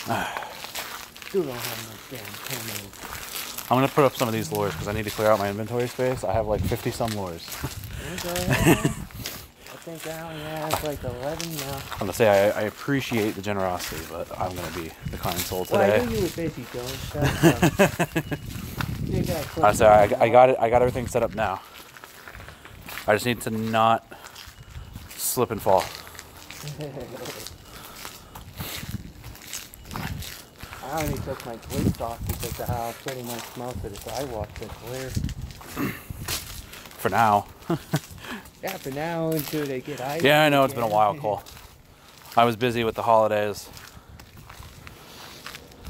Still don't have much damn camo. I'm gonna put up some of these lures because I need to clear out my inventory space. I have like 50 some lures. Okay. I think I only have like 11 now. I'm gonna say I appreciate the generosity, but I'm gonna be the kind soul today. Well, I knew you were busy, Joe. I got it. I got everything set up now. I just need to not slip and fall. I only took my cleats off because of how pretty much most of the sidewalks are clear. For now. Yeah, for now until they get ice. Yeah, I know it's been a while, Cole. I was busy with the holidays.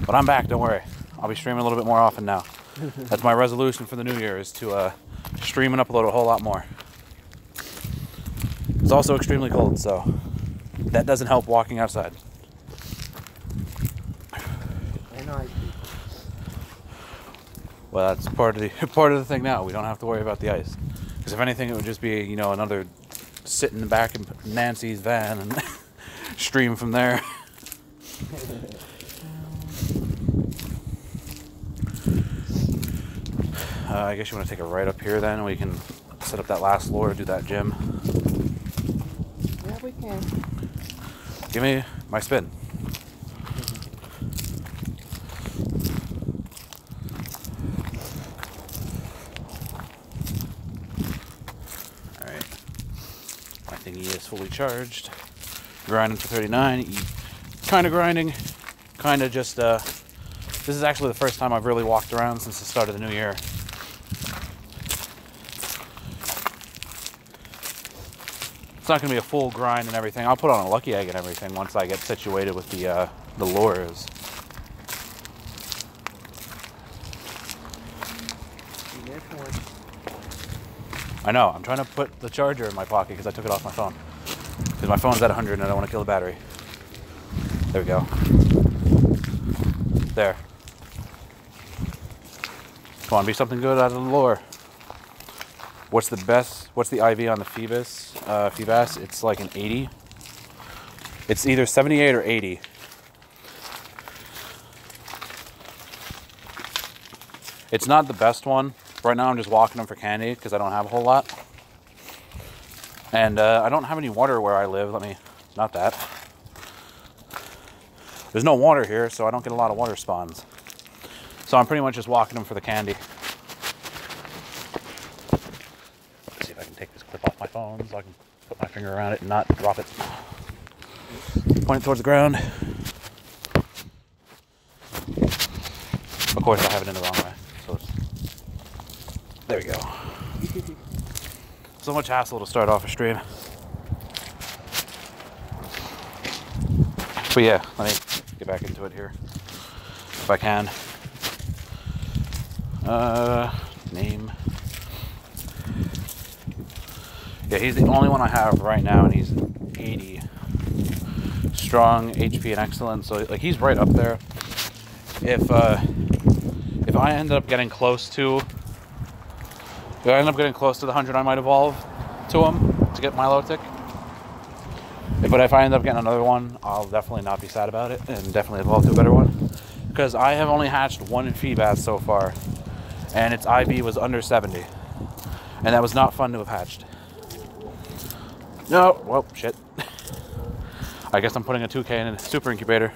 But I'm back, don't worry. I'll be streaming a little bit more often now. That's my resolution for the new year, is to stream and upload a whole lot more. It's also extremely cold, so that doesn't help walking outside. And ice. Well, that's part of the thing now. We don't have to worry about the ice. Because if anything, it would just be, you know, another sit in the back of Nancy's van and stream from there. I guess you want to take it right up here then. We can set up that last lure, do that gym. Yeah, we can. Give me my spin. Alright. My thingy is fully charged. Grinding for 39. Kind of grinding. Kind of just, this is actually the first time I've really walked around since the start of the new year. It's not going to be a full grind and everything. I'll put on a lucky egg and everything once I get situated with the lures. I know. I'm trying to put the charger in my pocket because I took it off my phone. Because my phone's at 100 and I don't want to kill the battery. There we go. There. Come on, be something good out of the lure. What's the IV on the Phoebus? It's like an 80. It's either 78 or 80. It's not the best one. Right now I'm just walking them for candy because I don't have a whole lot. And I don't have any water where I live. Not that. There's no water here, so I don't get a lot of water spawns. So I'm pretty much just walking them for the candy. Let's see if I can take this clip off my phone so I can put my finger around it and not drop it. Point it towards the ground. Of course, I have it in the wrong way. So there we go. So much hassle to start off a stream. But yeah, let me get back into it here if I can. Name. Yeah, he's the only one I have right now, and he's 80. Strong, HP, and excellent. So like he's right up there. If I end up getting close to the 100, I might evolve to him to get my low tick. But if I end up getting another one, I'll definitely not be sad about it and definitely evolve to a better one. Because I have only hatched one Phoebus so far, and its IV was under 70. And that was not fun to have hatched. No, well, shit. I guess I'm putting a 2K in a super incubator.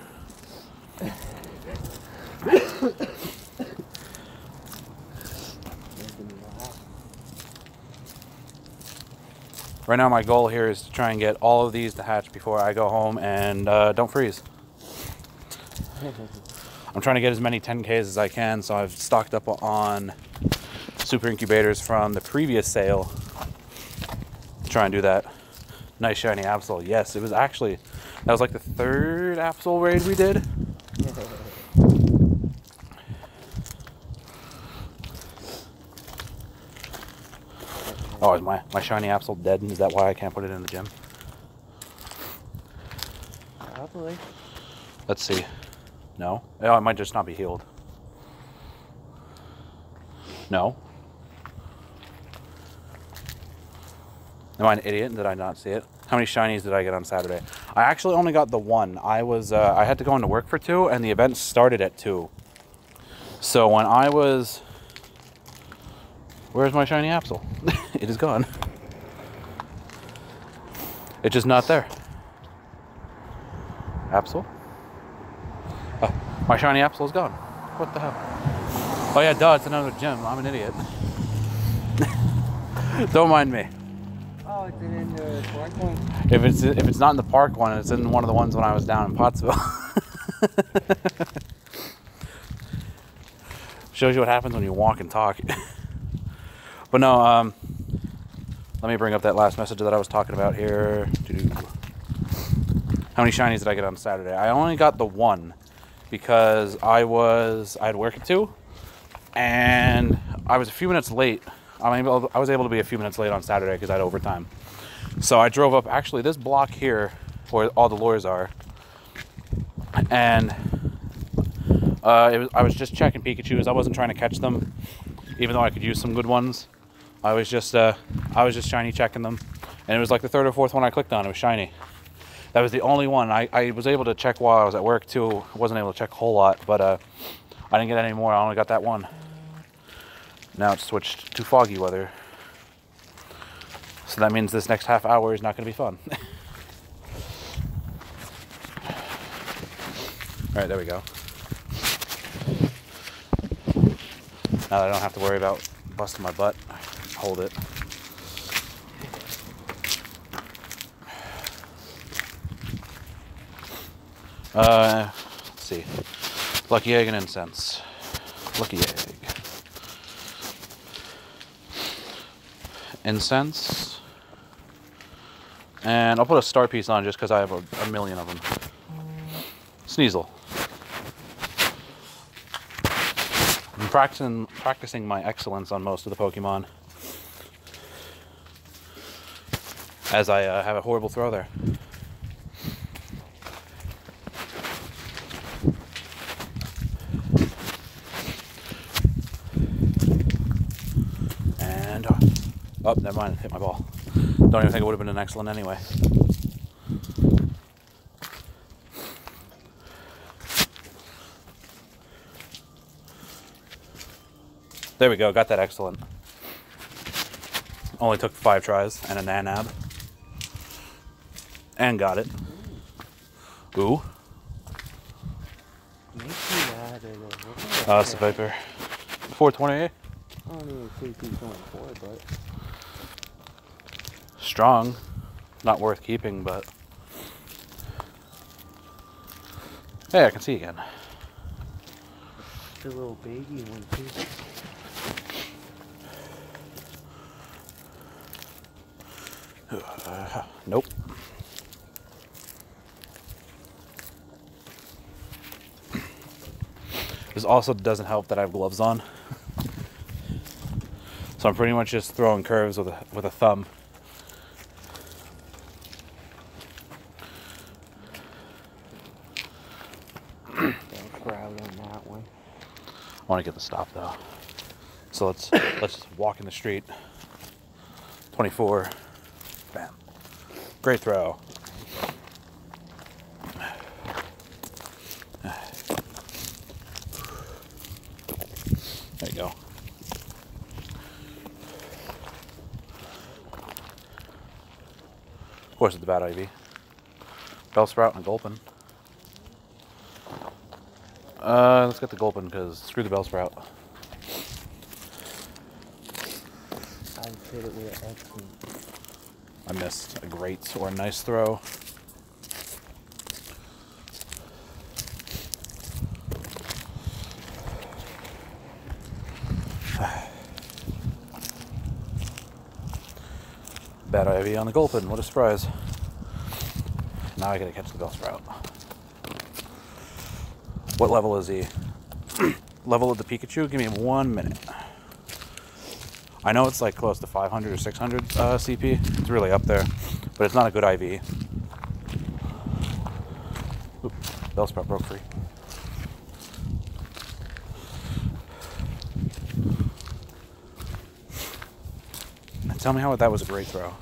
Right now my goal here is to try and get all of these to hatch before I go home and don't freeze. I'm trying to get as many 10Ks as I can, so I've stocked up on super incubators from the previous sale to try and do that. Nice shiny Absol. Yes, it was actually, that was like the third Absol raid we did. Oh, is my shiny Absol dead? Is that why I can't put it in the gym? Probably. Let's see. No? Oh, it might just not be healed. No. Am I an idiot? Did I not see it? How many shinies did I get on Saturday? I actually only got the one. I had to go into work for 2, and the event started at 2. So when I was... Where's my shiny Absol? It is gone. It's just not there. Absol? My shiny Absol is gone. What the hell? Oh yeah, duh, it's another gym. I'm an idiot. Don't mind me. Oh, it's in the park one? If it's not in the park one, it's in one of the ones when I was down in Pottsville. Shows you what happens when you walk and talk. But no, let me bring up that last message that I was talking about here. How many shinies did I get on Saturday? I only got the one because I had work at 2, and I was a few minutes late. I was able to be a few minutes late on Saturday because I had overtime. So I drove up actually this block here where all the lures are, and I was just checking Pikachus. I wasn't trying to catch them, even though I could use some good ones. I was just shiny checking them, and it was like the 3rd or 4th one I clicked on. It was shiny. That was the only one. I was able to check while I was at work too. I wasn't able to check a whole lot, but I didn't get any more. I only got that one. Now it's switched to foggy weather, so that means this next half hour is not going to be fun. All right, there we go. Now that I don't have to worry about busting my butt, hold it. Let's see. Lucky egg and incense. Lucky egg. Incense. And I'll put a star piece on just because I have a million of them. Sneasel. I'm practicing my excellence on most of the Pokemon, as I have a horrible throw there. And oh, never mind, hit my ball. Don't even think it would have been an excellent anyway. There we go, got that excellent. Only took 5 tries and a nanab. And got it. Ooh. It's the Viper. 420. I don't even see he's going for it, but... Strong. Not worth keeping, but... Hey, I can see again. The little baby one, too. Nope. This also doesn't help that I have gloves on. So I'm pretty much just throwing curves with a thumb. Crowd on that one. I want to get the stop though. So let's just walk in the street. 24. Bam. Great throw. There you go. Of course it's a bad IV. Bellsprout and a Gulpin. Let's get the Gulpin because screw the Bellsprout. I hit it with an excellent. I missed a great or a nice throw. Bad IV on the Gulpin, what a surprise. Now I gotta catch the Bellsprout. What level is he? Level of the Pikachu? Give me 1 minute. I know it's like close to 500 or 600 CP. It's really up there, but it's not a good IV. Oop, Bellsprout broke free. Tell me how that was a great throw.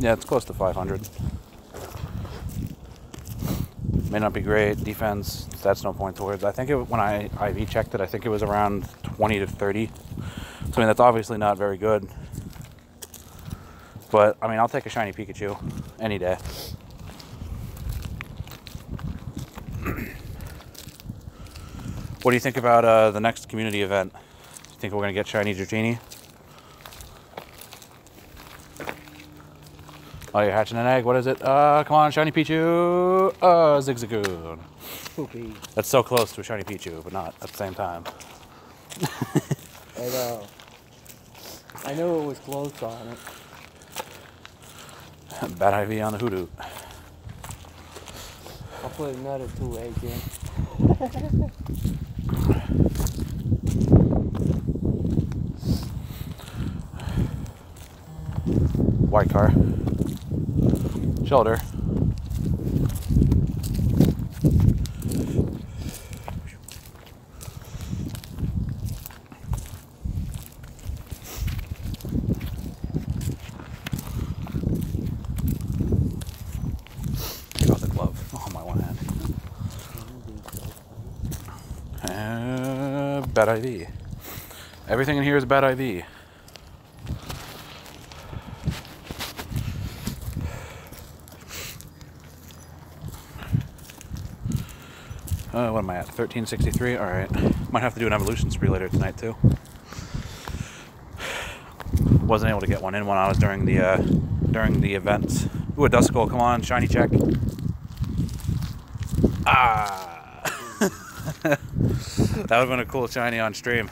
Yeah, it's close to 500. May not be great. Defense, that's no point towards. I think when I IV checked it, I think it was around 20 to 30. So, I mean, that's obviously not very good. But, I mean, I'll take a shiny Pikachu any day. What do you think about the next community event? Do you think we're going to get shiny Dratini? Oh, you're hatching an egg. What is it? Come on, shiny Pichu. Zigzagoon. Poopy. That's so close to a shiny Pichu, but not at the same time. I know. I knew it was close on it. Bad IV on the hoodoo. I'll put another 2 eggs in. White car. Shoulder. Got the glove. Oh, my one hand. Bad IV. Everything in here is bad IV. What am I at? 1363? Alright. Might have to do an evolution spree later tonight, too. Wasn't able to get one in when I was during the event. Ooh, a Duskull, come on, shiny check. Ah! That would have been a cool shiny on stream.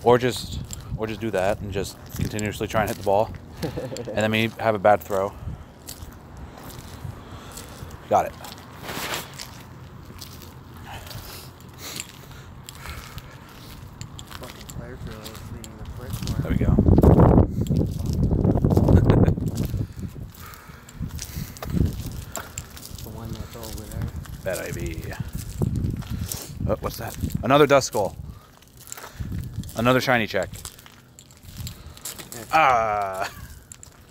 Or just do that and just continuously try and hit the ball. And then we have a bad throw. Got it. There we go. The one that's over there. Bad IV. Oh, what's that? Another Duskull. Another shiny check. Ah!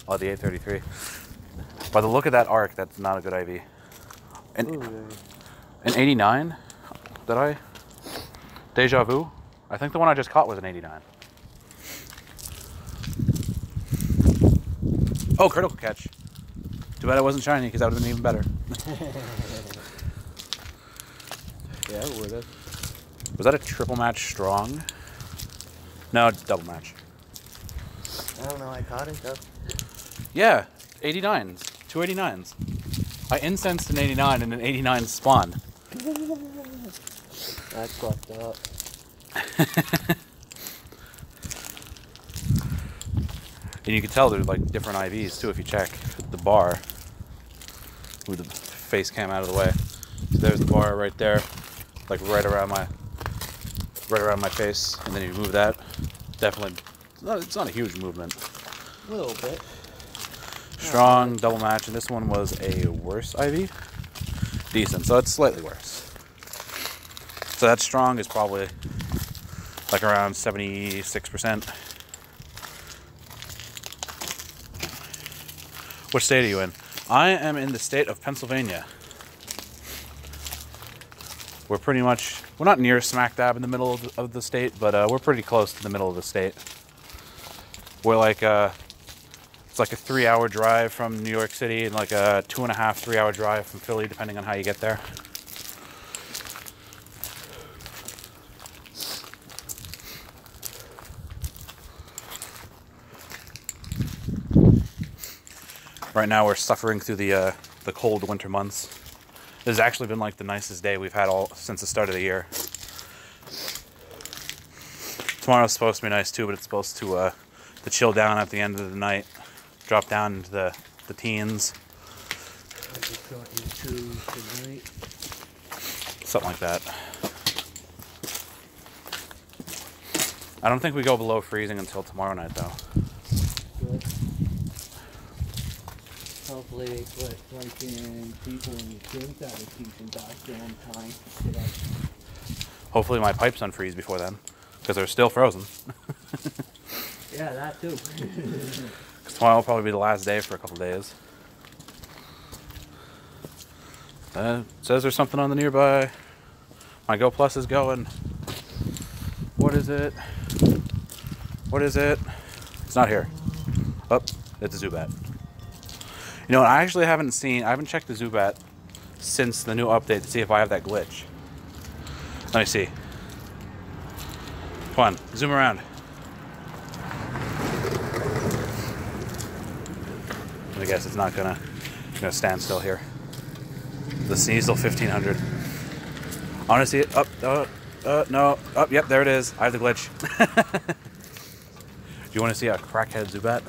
Oh, the 833. By the look of that arc, that's not a good IV. An 89? Did I? Deja vu? I think the one I just caught was an 89. Oh, critical catch. Too bad it wasn't shiny, because that would have been even better. Yeah, it would have. Was that a triple match strong? No, double match. I don't know, I caught it though. Yeah, 89s. 2 89s. I incensed an 89 and an 89 spawned. That's fucked up. And you can tell they're like different IVs too if you check the bar. With the face cam out of the way. So there's the bar right there, like right around my face, and then you move that. Definitely, it's not a huge movement. A little bit. Strong double match, and this one was a worse IV. Decent, so it's slightly worse. So that strong is probably like around 76%. What state are you in? I am in the state of Pennsylvania. We're pretty much, we're not near smack dab in the middle of the state, but we're pretty close to the middle of the state. We're like, it's like a 3-hour drive from New York City and like a 2.5, 3-hour drive from Philly, depending on how you get there. Right now we're suffering through the cold winter months. This has actually been like the nicest day we've had all since the start of the year. Tomorrow's supposed to be nice too, but it's supposed to chill down at the end of the night, drop down into the teens. Something like that. I don't think we go below freezing until tomorrow night though. Good. Hopefully they put fucking people in the gyms out of decent goddamn time. Hopefully my pipes unfreeze before then, because they're still frozen. Yeah, that too. Tomorrow will probably be the last day for a couple days. It says there's something on the nearby. My Go Plus is going. What is it? What is it? It's not here. Oh, it's a Zubat. You know what? I actually haven't checked the Zubat since the new update to see if I have that glitch. Let me see. Come on, zoom around. I guess it's not gonna stand still here. The Sneasel 1500. I want to see it. No. Yep, there it is. I have the glitch. Do you want to see a crackhead Zubat?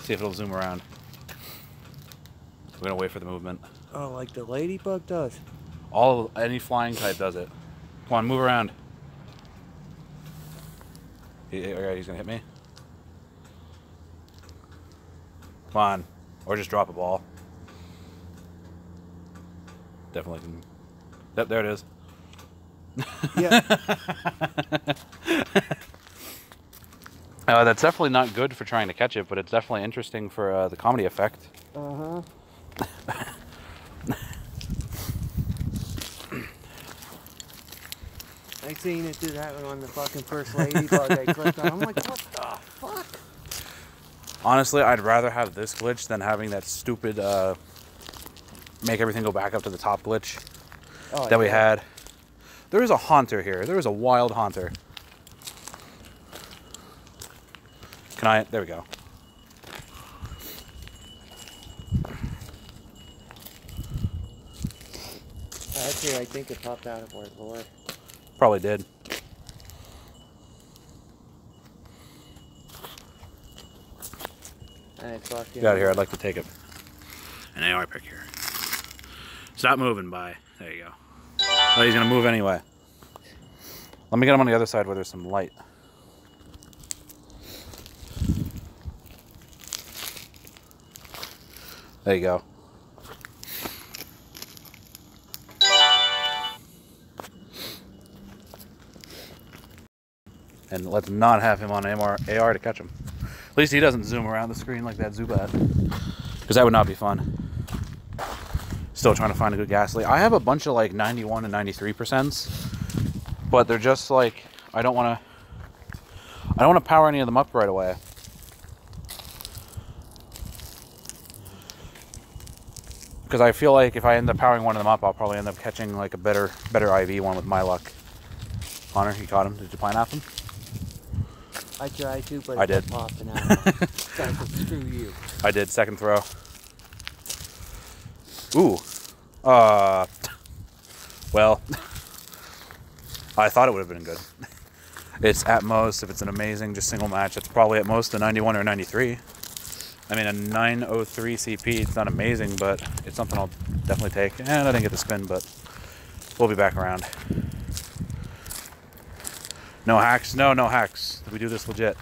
See if it'll zoom around. We're gonna wait for the movement. Oh, like the ladybug does. Any flying type does it. Come on, move around. He's gonna hit me. Come on, or just drop a ball. Definitely can. Yep, there it is. Yeah. That's definitely not good for trying to catch it, but it's definitely interesting for the comedy effect. Uh-huh. I seen it do that on the fucking first ladybug I clicked on. I'm like, what the fuck? Honestly, I'd rather have this glitch than having that stupid make everything go back up to the top glitch that we had. There is a Haunter here. There is a wild Haunter. Can I? There we go. Actually, I think it popped out of our lure. Probably did. And it's fucking... Get out of here. I'd like to take it. An AR pick here. Stop moving, bye. There you go. Oh, he's going to move anyway. Let me get him on the other side where there's some light. There you go. And let's not have him on AR to catch him. At least he doesn't zoom around the screen like that Zubat. Because that would not be fun. Still trying to find a good gas leak. I have a bunch of like 91 and 93%, but they're just like, I don't want to power any of them up right away. Because I feel like if I end up powering one of them up, I'll probably end up catching like a better IV one with my luck. Connor, you caught him. Did you pineapple him? I tried to, but I it's did. popping out. Screw you. I did. Second throw. Ooh. Well, I thought it would have been good. It's at most, if it's an amazing just single match, it's probably at most a 91 or 93. I mean, a 903 CP, it's not amazing, but it's something I'll definitely take. And I didn't get the spin, but we'll be back around. No hacks? No hacks. We do this legit.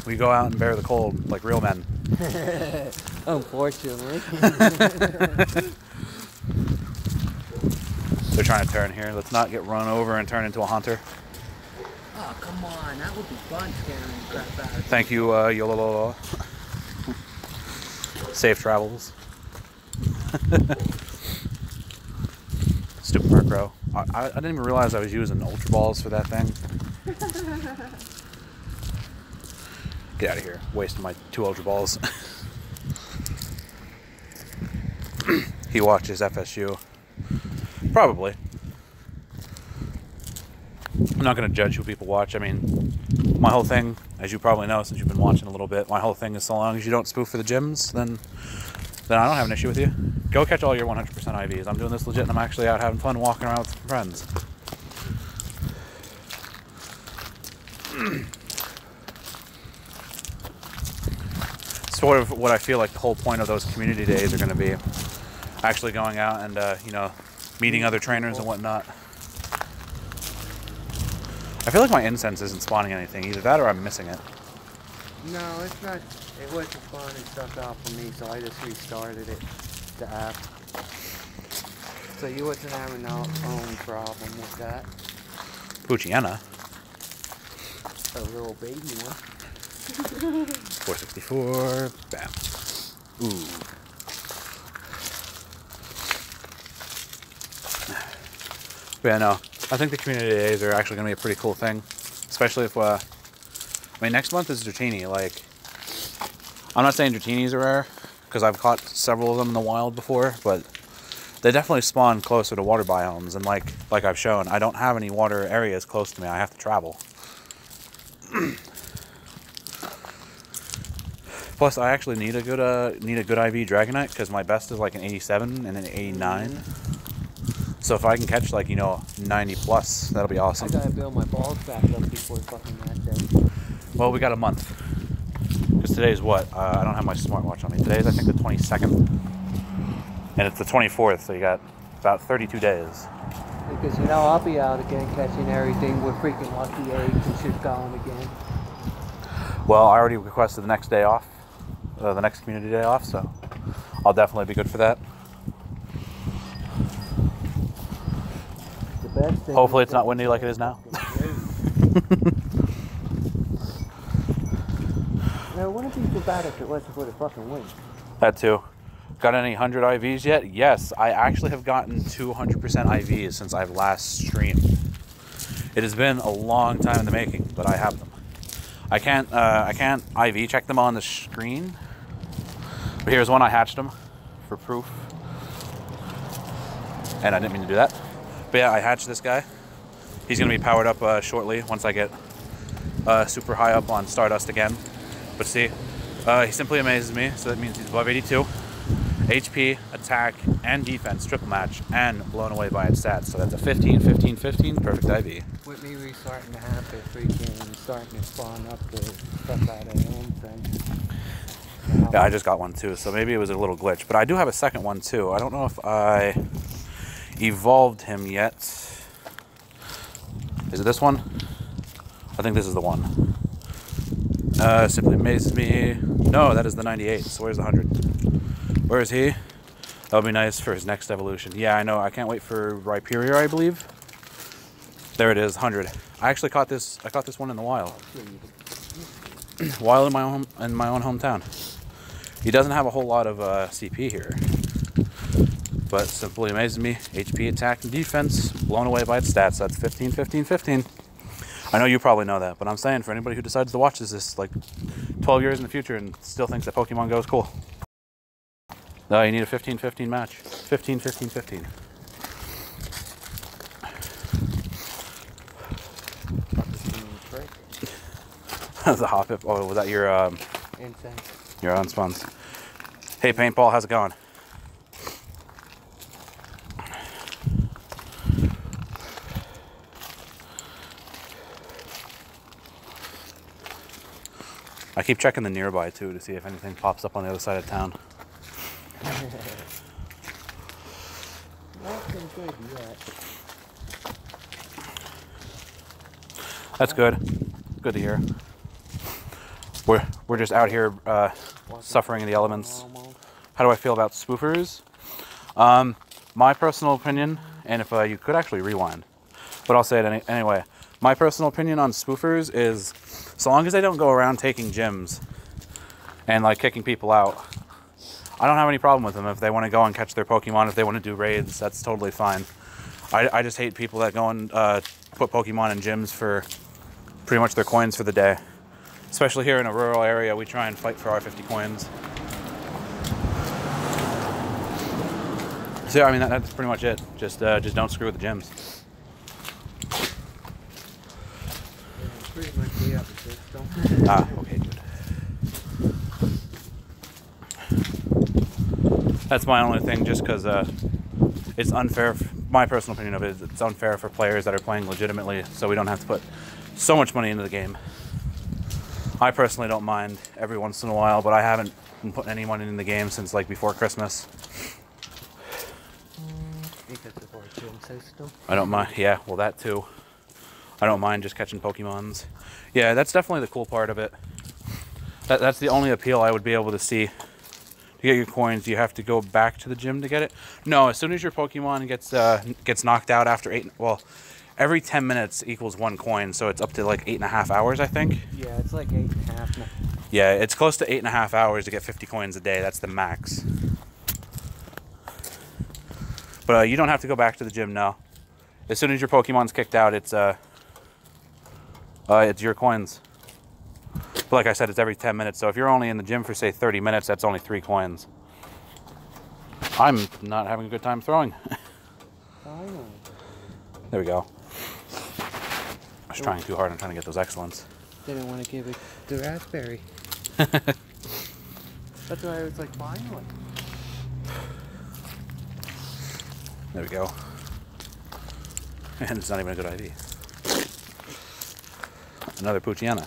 We go out and bear the cold like real men. Unfortunately. They're trying to turn here. Let's not get run over and turn into a Haunter. Oh, come on. That would be fun scaring the crap out of you. Thank you, YOLO. Safe travels. Stupid Murkrow. I didn't even realize I was using Ultra Balls for that thing. Get out of here. Wasting my 2 Ultra Balls. He watches FSU. Probably. I'm not going to judge who people watch. I mean, my whole thing, as you probably know since you've been watching a little bit, my whole thing is so long as you don't spoof for the gyms, then I don't have an issue with you. Go catch all your 100% IVs. I'm doing this legit and I'm actually out having fun walking around with some friends. Sort of what I feel like the whole point of those community days are going to be. Actually going out and, you know, meeting other trainers and whatnot. I feel like my incense isn't spawning anything. Either that or I'm missing it. No, it's not. It wasn't spawning stuff out for me, so I just restarted it, the app. So you wasn't having no own problem with that? Puchiana. A little baby one. 464. Bam. Ooh. But yeah, no. I think the community days are actually going to be a pretty cool thing. Especially if, I mean, next month is Dratini. Like, I'm not saying Dratinis are rare, because I've caught several of them in the wild before, but they definitely spawn closer to water biomes. And like I've shown, I don't have any water areas close to me. I have to travel. Plus, I actually need a good IV Dragonite, because my best is like an 87 and an 89. So if I can catch like, 90 plus, that'll be awesome. I gotta build my balls back up before fucking that day. Well, we got a month. Because today's what? I don't have my smartwatch on me. Today's, I think, the 22nd. And it's the 24th, so you got about 32 days. Because, I'll be out again catching everything with freaking lucky eggs and shit going again. Well, I already requested the next day off. The next community day off, so I'll definitely be good for that. The best thing Hopefully it's not windy like it is now. It wouldn't be too bad if it wasn't for the fucking wind. That too. Got any 100 IVs yet? Yes, I actually have gotten 200% IVs since I've last streamed. It has been a long time in the making, but I have them. I can't IV check them on the screen. But here's one I hatched them for proof. And I didn't mean to do that. But yeah, I hatched this guy. He's going to be powered up shortly once I get super high up on Stardust again. But see, he simply amazes me. So that means he's above 82. HP, attack, and defense triple match, and blown away by its stats. So that's a 15, 15, 15, perfect IV. With me restarting to have it freaking starting to spawn up the stuff out of him thing. Yeah, I just got one too, so maybe it was a little glitch. But I do have a second one too. I don't know if I evolved him yet. Is it this one? I think this is the one. Simply amazes me. No, that is the 98. So where's the 100? Where is he? That'll be nice for his next evolution. Yeah, I know. I can't wait for Rhyperior, I believe. There it is, 100. I actually caught this. I caught this one in the wild. Wild in my own hometown. He doesn't have a whole lot of CP here, but simply amazes me. HP, attack, and defense, blown away by its stats. That's 15, 15, 15. I know you probably know that, but I'm saying for anybody who decides to watch this like 12 years in the future and still thinks that Pokemon GO is cool. No, you need a 15, 15 match. 15, 15, 15. The hop hip. Oh, was that your Incense. your own spawns? Hey, Paintball, how's it going? I keep checking the nearby too to see if anything pops up on the other side of town. Nothing good yet. That's good. Good to hear. We're just out here suffering in the elements. How do I feel about spoofers? My personal opinion, and if you could actually rewind, but I'll say it anyway. My personal opinion on spoofers is, so long as they don't go around taking gyms and like kicking people out, I don't have any problem with them. If they want to go and catch their Pokemon, if they want to do raids, that's totally fine. I just hate people that go and put Pokemon in gyms for pretty much their coins for the day. Especially here in a rural area, we try and fight for our 50 coins. So yeah, I mean, that's pretty much it. Just don't screw with the gyms. Pretty much the opposite, don't Ah, okay, good. That's my only thing, just because it's unfair. My personal opinion of it is it's unfair for players that are playing legitimately, so we don't have to put so much money into the game. I personally don't mind every once in a while, but I haven't been putting any money in the game since like before Christmas. Because of our gym system. I don't mind. Yeah, well, that too. I don't mind just catching Pokemons. Yeah, that's definitely the cool part of it. That's the only appeal I would be able to see. To get your coins, you have to go back to the gym to get it. No, as soon as your Pokemon gets knocked out after every 10 minutes equals 1 coin, so it's up to like 8.5 hours, I think. Yeah, it's like 8.5 now. Yeah, it's close to 8.5 hours to get 50 coins a day. That's the max. But you don't have to go back to the gym now. As soon as your Pokemon's kicked out, it's your coins. But like I said, it's every 10 minutes. So if you're only in the gym for, say, 30 minutes, that's only 3 coins. I'm not having a good time throwing. Finally. There we go. I was trying too hard. I'm trying to get those excellents. Didn't want to give it the raspberry. That's why I was like, finally. There we go. And it's not even a good ID. Another Poochyena.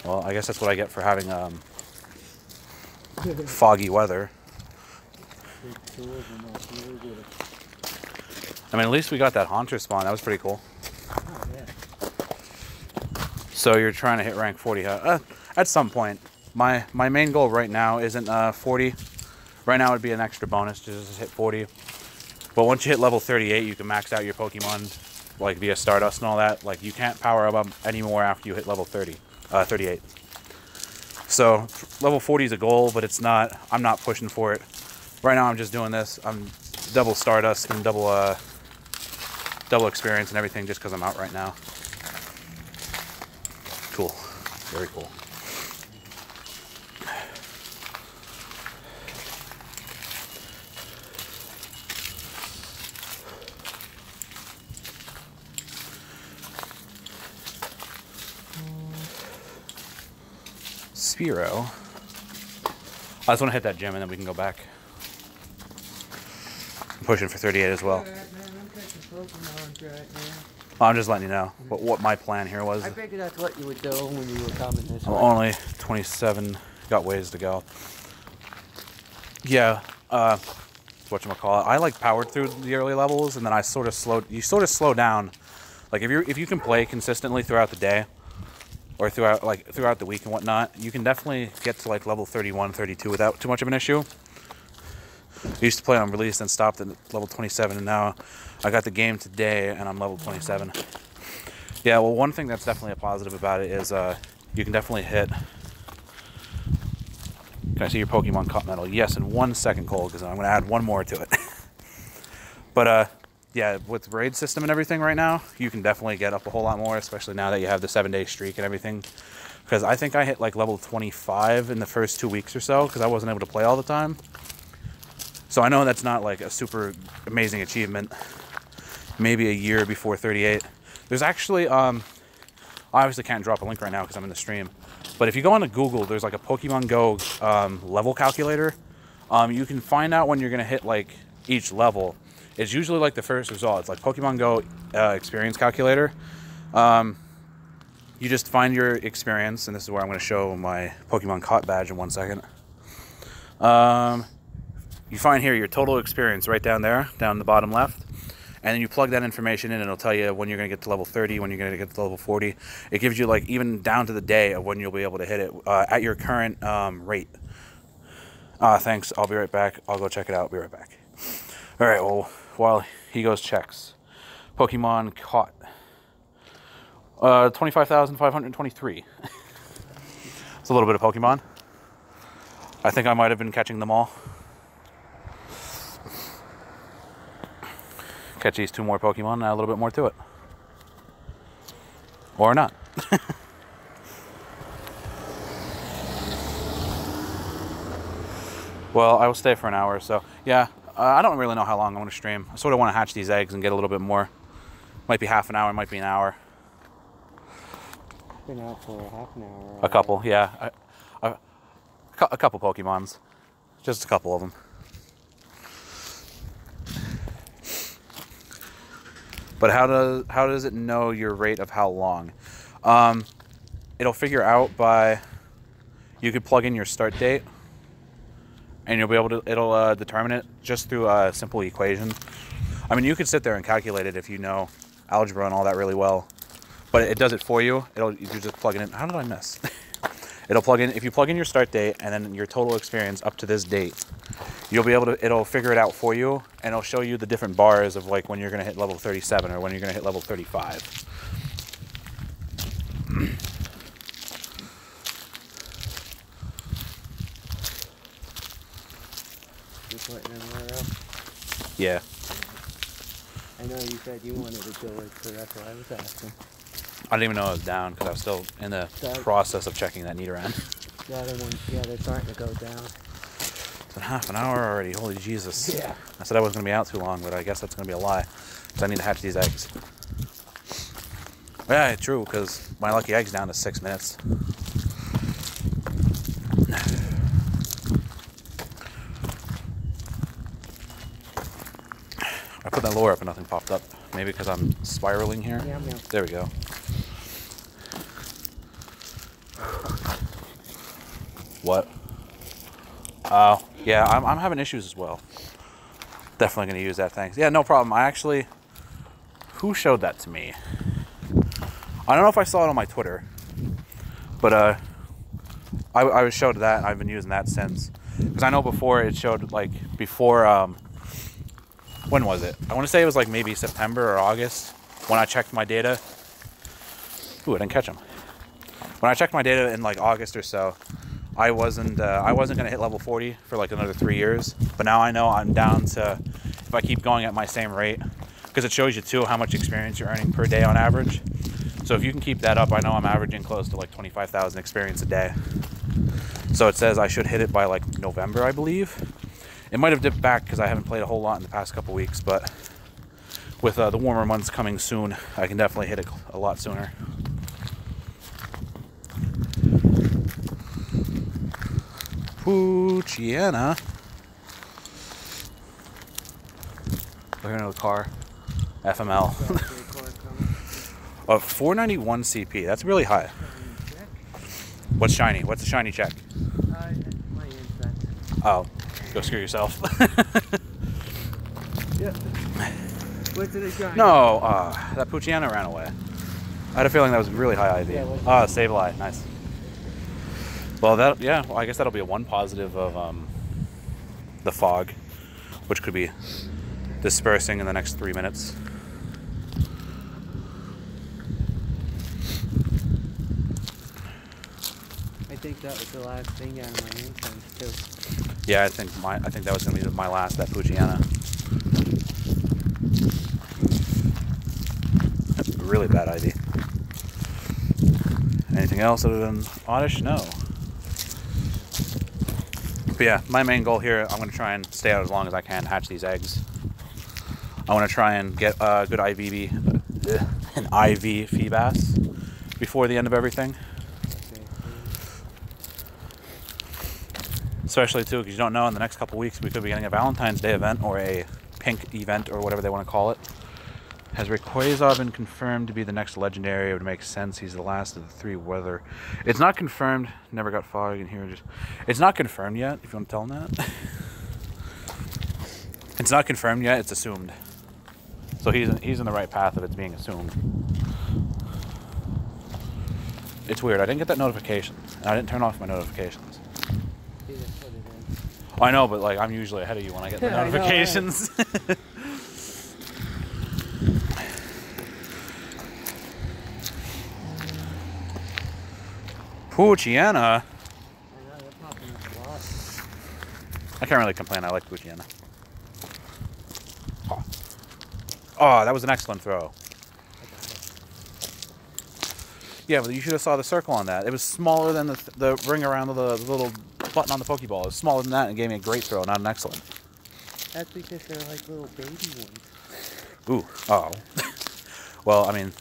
Well, I guess that's what I get for having foggy weather. I mean, at least we got that Haunter spawn. That was pretty cool. Oh, yeah. So you're trying to hit rank 40, huh? At some point. My main goal right now isn't 40. Right now it would be an extra bonus to just hit 40. But once you hit level 38, you can max out your Pokemon, like via Stardust and all that. Like, you can't power up anymore after you hit level 38. So level 40 is a goal, but it's not. I'm not pushing for it. Right now I'm just doing this. I'm double Stardust and double experience and everything just because I'm out right now. Cool. Very cool. Spearow. I just want to hit that gym and then we can go back. I'm pushing for 38 as well. I'm just letting you know what my plan here was. I figured that's what you would do when you were coming this way. I'm only 27. Got ways to go. Yeah. Whatchamacallit. I like powered through the early levels and then I sort of slowed. You sort of slow down. Like if you can play consistently throughout the day, or throughout the week and whatnot, you can definitely get to like level 31, 32 without too much of an issue. I used to play on release and stopped at level 27, and now I got the game today and I'm level 27. Yeah, well, one thing that's definitely a positive about it is you can definitely hit. Can I see your Pokemon Cup medal? Yes, in 1 second, Cole, because I'm going to add one more to it. But yeah, with the raid system and everything right now, you can definitely get up a whole lot more, especially now that you have the 7-day streak and everything. Because I think I hit like level 25 in the first 2 weeks or so, because I wasn't able to play all the time. So I know that's not like a super amazing achievement. Maybe a year before 38. There's actually, I obviously can't drop a link right now because I'm in the stream. But if you go onto Google, there's like a Pokemon GO level calculator. You can find out when you're going to hit like each level. It's usually like the first result. It's like Pokemon GO experience calculator. You just find your experience, and this is where I'm going to show my Pokemon Caught badge in 1 second. You find here your total experience right down there, down the bottom left. And then you plug that information in, and it'll tell you when you're going to get to level 30, when you're going to get to level 40. It gives you like even down to the day of when you'll be able to hit it at your current rate. Thanks. I'll be right back. I'll go check it out. Be right back. All right, well, while he goes checks. Pokemon caught. 25,523. It's a little bit of Pokemon. I think I might have been catching them all. Catch these 2 more Pokemon and add a little bit more to it. Or not. Well, I will stay for an hour or so. Yeah. I don't really know how long I want to stream. I sort of want to hatch these eggs and get a little bit more. Might be half an hour, might be an hour. Been out for half an hour. A couple, yeah. A couple Pokemons. Just a couple of them. But how does it know your rate of how long? It'll figure out by, you could plug in your start date. And you'll be able to, it'll determine it just through a simple equation. I mean, you could sit there and calculate it if you know algebra and all that really well. But it does it for you. You just plug it in. How did I miss? It'll plug in, if you plug in your start date and then your total experience up to this date, you'll be able to, it'll figure it out for you, and it'll show you the different bars of like when you're going to hit level 37 or when you're going to hit level 35. Just letting them wear up. Yeah. I know you said you wanted to do it, so that's why I was asking. I didn't even know I was down because I was still in the process of checking that Nidoran. The other one, yeah, they're starting to go down. It's been half an hour already. Holy Jesus. Yeah. I said I wasn't going to be out too long, but I guess that's going to be a lie. Because I need to hatch these eggs. Yeah, true, because my lucky egg's down to 6 minutes. I put that lure up and nothing popped up. Maybe because I'm spiraling here. Yeah, there we go. What? Oh, yeah, I'm having issues as well. Definitely going to use that, thanks. Yeah, no problem. I actually... Who showed that to me? I don't know if I saw it on my Twitter. But, I was showed that, and I've been using that since. Because I know before it showed, like, before, when was it? I want to say it was, like, maybe September or August when I checked my data. Ooh, I didn't catch him. When I checked my data in, like, August or so, I wasn't going to hit level 40 for like another 3 years, but now I know I'm down to, if I keep going at my same rate, because it shows you too how much experience you're earning per day on average. So if you can keep that up, I know I'm averaging close to like 25,000 experience a day. So it says I should hit it by like November, I believe. It might have dipped back because I haven't played a whole lot in the past couple weeks, but with the warmer months coming soon, I can definitely hit it a lot sooner. Poochyena. Look into the car. FML. 491 CP. That's really high. What's shiny? What's a shiny check? My incense. Oh, go screw yourself. Yeah. What's it a shiny? No, that Poochyena ran away. I had a feeling that was really high IV. Yeah, Sableye. Nice. Well, I guess that'll be one positive of the fog, which could be dispersing in the next 3 minutes. I think that was the last thing out of my incense too. Yeah, I think that was gonna be my last, that Poochyena. Really bad IV. Anything else other than Oddish? No. But yeah, my main goal here, I'm going to try and stay out as long as I can, hatch these eggs. I want to try and get a good IV Feebas before the end of everything. Especially too, because you don't know, in the next couple weeks we could be getting a Valentine's Day event or a pink event or whatever they want to call it. Has Rayquaza been confirmed to be the next legendary? It would make sense. He's the last of the 3 weather. It's not confirmed. Never got fog in here. It's not confirmed yet, if you want to tell them that. It's not confirmed yet. It's assumed. So he's in the right path of it's being assumed. It's weird. I didn't get that notification. And I didn't turn off my notifications. You just put it in. I know, but like I'm usually ahead of you when I get the notifications. I know, right? Poochyena. I know, they're popping up a lot. I can't really complain. I like Poochyena. Oh, that was an excellent throw. Yeah, but you should have saw the circle on that. It was smaller than the ring around the little button on the Pokeball. It was smaller than that and gave me a great throw, not an excellent. That's because they're like little baby ones. Ooh, oh. Well, I mean,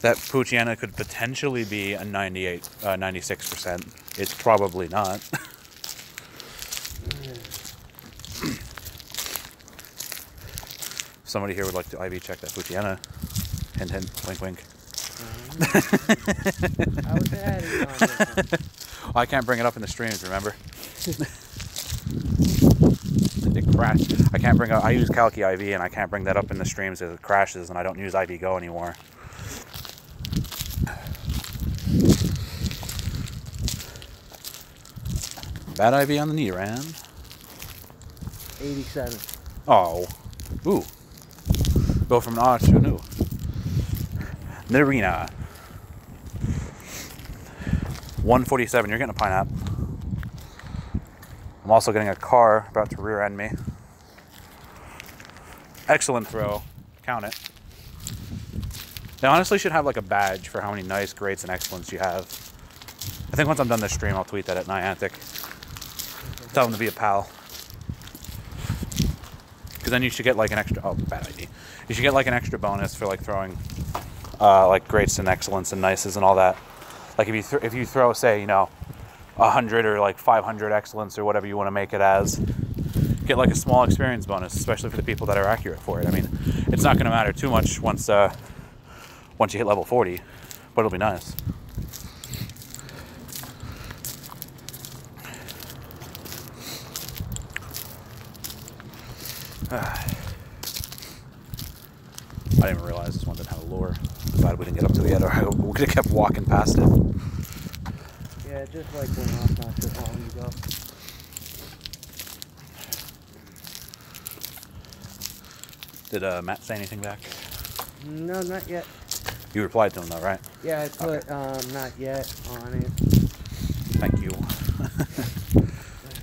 that Poochyena could potentially be a 96%. It's probably not. Somebody here would like to IV check that Poochyena. Hint, hint, wink, wink. I was ahead of you on this one. Well, I can't bring it up in the streams, remember? It crashed. I can't bring up. I use Calci IV, and I can't bring that up in the streams because it crashes, and I don't use IV Go anymore. Bad IV on the knee, Ran. 87. Oh. Ooh. Go from an odd to a new. Narina. 147. You're getting a pineapple. I'm also getting a car about to rear end me. Excellent throw. Count it. They honestly should have like a badge for how many nice, greats, and excellents you have. I think once I'm done this stream, I'll tweet that at Niantic. Tell them to be a pal. Because then you should get like an extra... Oh, bad idea. You should get like an extra bonus for like throwing like greats and excellence and nices and all that. Like if you throw, say, you know, 100 or like 500 excellence or whatever you want to make it as, get like a small experience bonus, especially for the people that are accurate for it. I mean, it's not going to matter too much once you hit level 40, but it'll be nice. I didn't even realize this one didn't have a lure. I'm glad we didn't get up to the end, or we could have kept walking past it. Yeah, just like went off not too long ago. Did Matt say anything back? No, not yet. You replied to him though, right? Yeah, I put not yet on it. Thank you.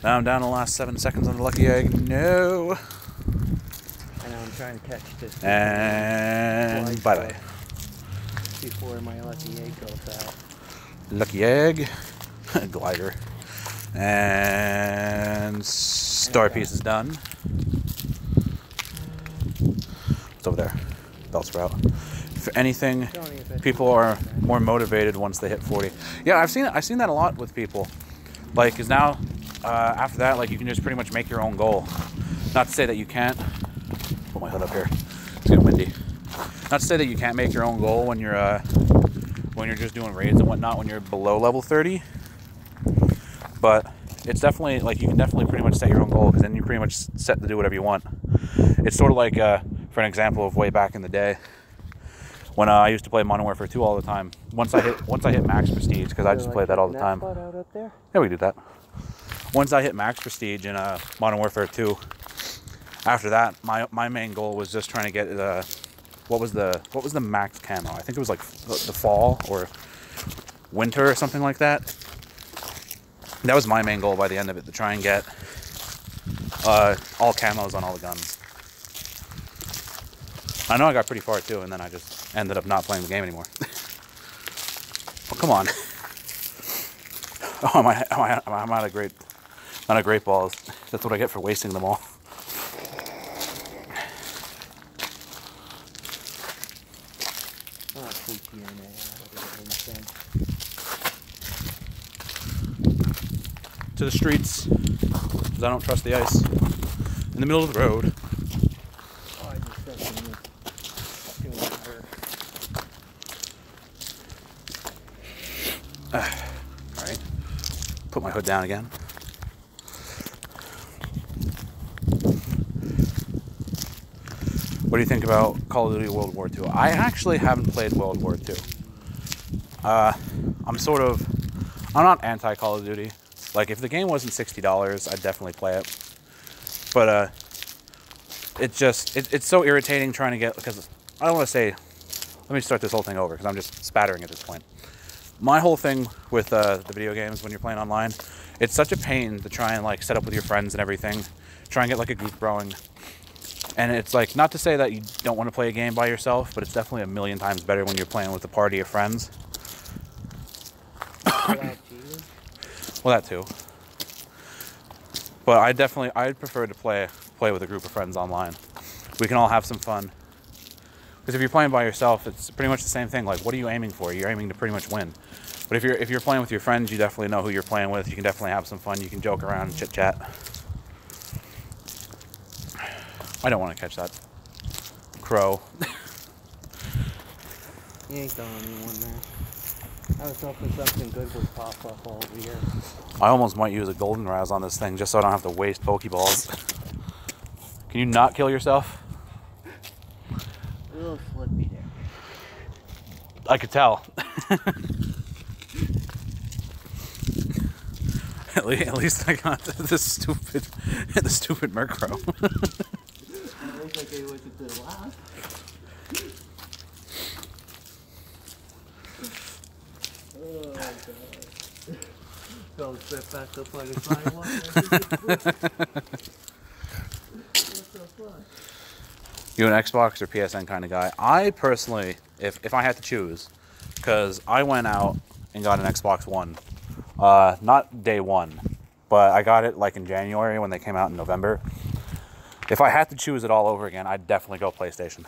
Now I'm down to the last 7 seconds on the lucky egg. No. I know I'm trying to catch this. And bye-bye. Before my lucky egg goes out. Lucky egg. Glider. And star piece is done. What's over there? Bellsprout. For anything, people are more motivated once they hit 40. Yeah, I've seen that a lot with people. Like, cause now after that, like, you can just pretty much make your own goal. Not to say that you can't. Put my hood up here. It's getting windy. Not to say that you can't make your own goal when you're just doing raids and whatnot when you're below level 30. But it's definitely, like, you can definitely pretty much set your own goal, because then you're pretty much set to do whatever you want. It's sort of like, for an example of way back in the day, when I used to play Modern Warfare 2 all the time. Once I hit max prestige, because I just played that all the time. Out up there? Yeah, we do that. Once I hit max prestige in Modern Warfare 2, after that, my main goal was just trying to get what was the max camo? I think it was like the fall or winter or something like that. That was my main goal by the end of it, to try and get all camos on all the guns. I know I got pretty far too, and then I just ended up not playing the game anymore. Oh, come on. Oh, I'm out of great balls. That's what I get for wasting them all. Oh, sweet DNA. To the streets, because I don't trust the ice. In the middle of the road. Oh, I just got some doing water. Alright. Put my hood down again. What do you think about Call of Duty World War II? I actually haven't played World War II. I'm not anti-Call of Duty. Like, if the game wasn't $60, I'd definitely play it. But, it's so irritating trying to get, because I don't want to say, let me start this whole thing over, because I'm just spattering at this point. My whole thing with the video games when you're playing online, it's such a pain to try and, like, set up with your friends and everything, try and get, like, a group growing. And it's, like, not to say that you don't want to play a game by yourself, but it's definitely a million times better when you're playing with a party of friends. Well, that too. But I'd prefer to play with a group of friends online. We can all have some fun. Because if you're playing by yourself, it's pretty much the same thing. Like, what are you aiming for? You're aiming to pretty much win. But if you're playing with your friends, you definitely know who you're playing with. You can definitely have some fun. You can joke around and chit chat. I don't want to catch that crow. You ain't the only one, man. I was hoping something good would pop up all year. I almost might use a golden raz on this thing just so I don't have to waste Pokeballs. Can you not kill yourself? A little slippy there. I could tell. At least I got the stupid Murkrow. At least I gave it to the last. Oh my god. Don't step back up on the sidewalk. What the fuck? You an Xbox or PSN kind of guy? I personally, if I had to choose, because I went out and got an Xbox One. Not day one, but I got it like in January when they came out in November. If I had to choose it all over again, I'd definitely go PlayStation.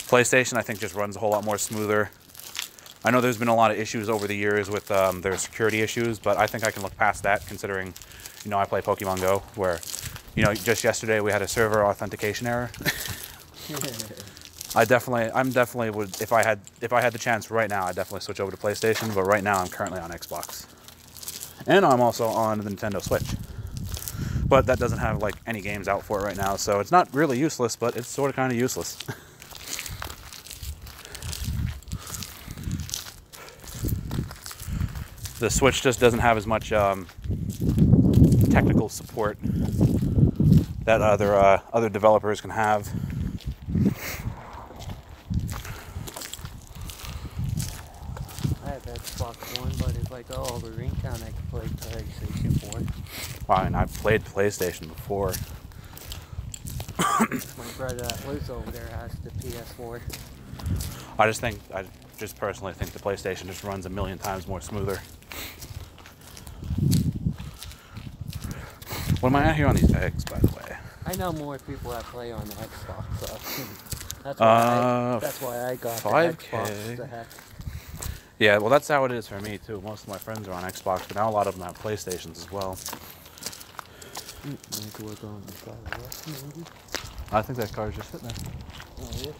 PlayStation, I think, just runs a whole lot more smoother. I know there's been a lot of issues over the years with their security issues, but I think I can look past that considering, you know, I play Pokemon GO, where, you know, just yesterday we had a server authentication error. I'm definitely would, if I had the chance right now, I'd definitely switch over to PlayStation, but right now I'm currently on Xbox. And I'm also on the Nintendo Switch. But that doesn't have like any games out for it right now, so it's not really useless, but it's sort of kind of useless. The Switch just doesn't have as much technical support that other developers can have. I have Xbox One, but it's like, oh, the ring count I can play PlayStation 4. Wow, and I've played PlayStation before. My brother that lives over there has the PS4. I just personally think the PlayStation just runs a million times more smoother. What am I at here on these eggs, by the way? I know more people that play on the Xbox, so that's why I got 5K. the Xbox. The heck. Yeah, well, that's how it is for me too. Most of my friends are on Xbox, but now a lot of them have PlayStations as well. I think that car's just sitting there. Oh, yeah?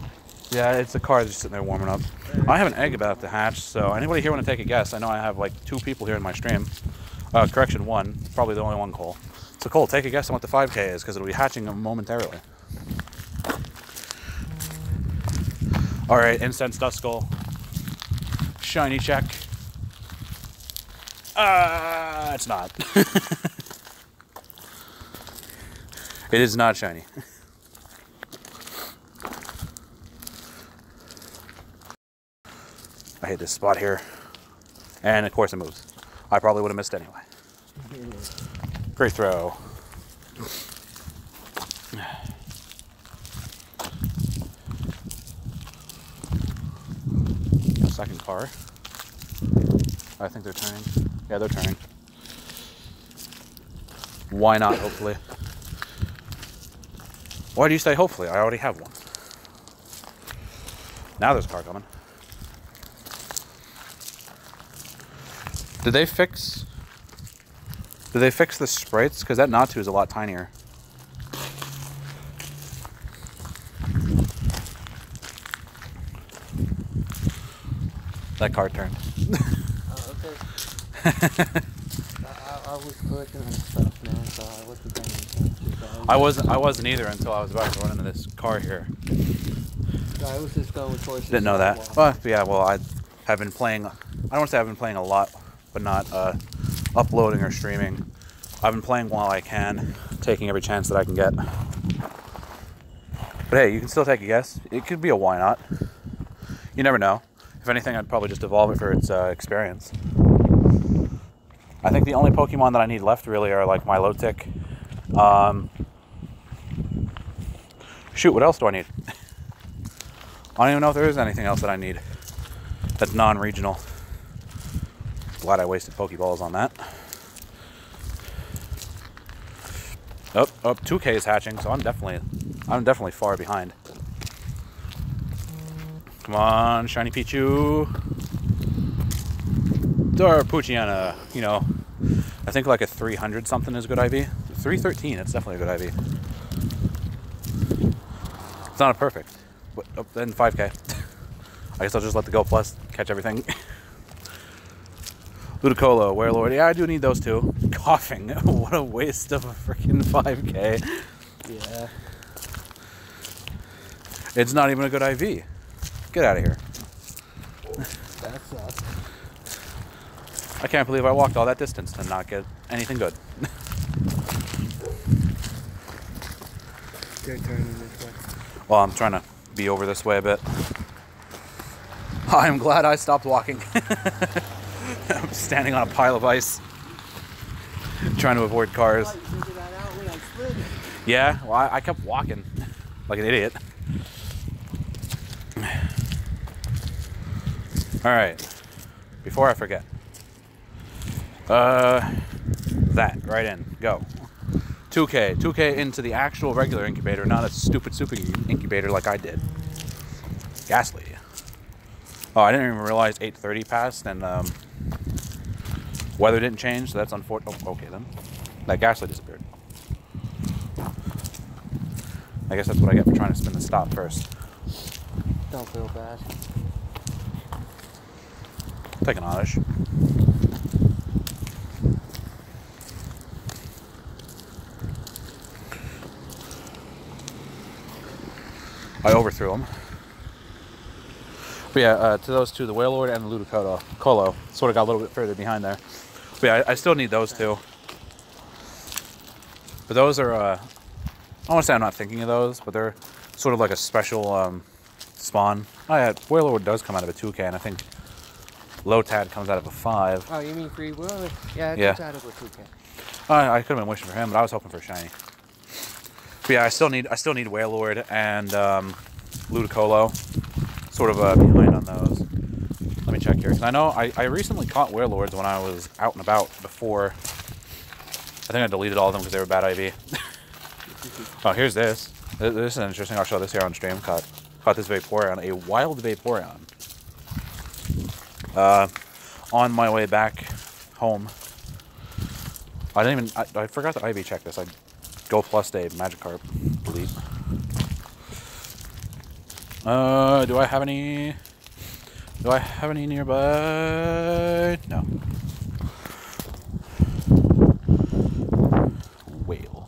Yeah, it's a car just sitting there warming up. I have an egg about to hatch, so anybody here want to take a guess? I know I have like 2 people here in my stream. Correction, 1. Probably the only one, Cole. So Cole, take a guess on what the 5K is, because it'll be hatching momentarily. Alright, Incense Duskull. Shiny check. It's not. It is not shiny. I hate this spot here. And of course it moves. I probably would have missed anyway. Great throw. Second car. I think they're turning. Yeah, they're turning. Why not, hopefully? Why do you say hopefully? I already have one. Now there's a car coming. Did they fix the sprites? Because that Natu is a lot tinier. That car turned. Oh, okay. I was clicking on stuff, man, so I wasn't paying attention. I wasn't either until I was about to run into this car here. I was just going towards the Didn't know that. sidewalk. Well, yeah, well, I have been playing, I don't want to say I've been playing a lot, but not uploading or streaming. I've been playing while I can, taking every chance that I can get. But hey, you can still take a guess. It could be a why not. You never know. If anything, I'd probably just evolve it for its experience. I think the only Pokemon that I need left really are like Milotic. Shoot, what else do I need? I don't even know if there is anything else that I need that's non-regional. Glad I wasted Pokeballs on that. Oh, 2K is hatching, so I'm definitely far behind. Come on, Shiny Pichu. Darpuchiana, you know, I think like a 300 something is a good IV. 313, it's definitely a good IV. It's not a perfect, but then 5K. I guess I'll just let the Go Plus catch everything. Ludicolo, Werelord, yeah, I do need those two. Coughing, what a waste of a freaking 5K. Yeah. It's not even a good IV. Get out of here. That sucks. I can't believe I walked all that distance to not get anything good. They're turning this way. Well, I'm trying to be over this way a bit. I'm glad I stopped walking. I'm standing on a pile of ice, trying to avoid cars. Oh, you figured that out when I slid. Yeah, well, I kept walking like an idiot. All right, before I forget, that right in, go. 2K into the actual regular incubator, not a stupid super incubator like I did. Ghastly. Oh, I didn't even realize 8:30 passed and weather didn't change, so that's unfortunate. Oh, okay then. That ghastly disappeared. I guess that's what I get for trying to spin the stop first. Don't feel bad. Take an oddish. I overthrew him. But yeah, to those two, the Wailord and the Ludicolo, sort of got a little bit further behind there. But yeah, I still need those two. But those are, I want to say I'm not thinking of those, but they're sort of like a special spawn. Oh yeah, Wailord does come out of a 2K, and I think Lotad comes out of a 5. Oh, you mean free will? Yeah, it Yeah. comes out of a 2K. I could have been wishing for him, but I was hoping for a shiny. But yeah, I still need Wailord and Ludicolo, sort of behind on those. Let me check here, because I know I recently caught Wailords when I was out and about before. I think I deleted all of them because they were bad IV. Oh, here's this. This is interesting. I'll show this here on stream. Caught this Vaporeon, a wild Vaporeon. On my way back home. I forgot to IV check this. I Go plus day, Magikarp, delete. Do I have any nearby? No. Whale.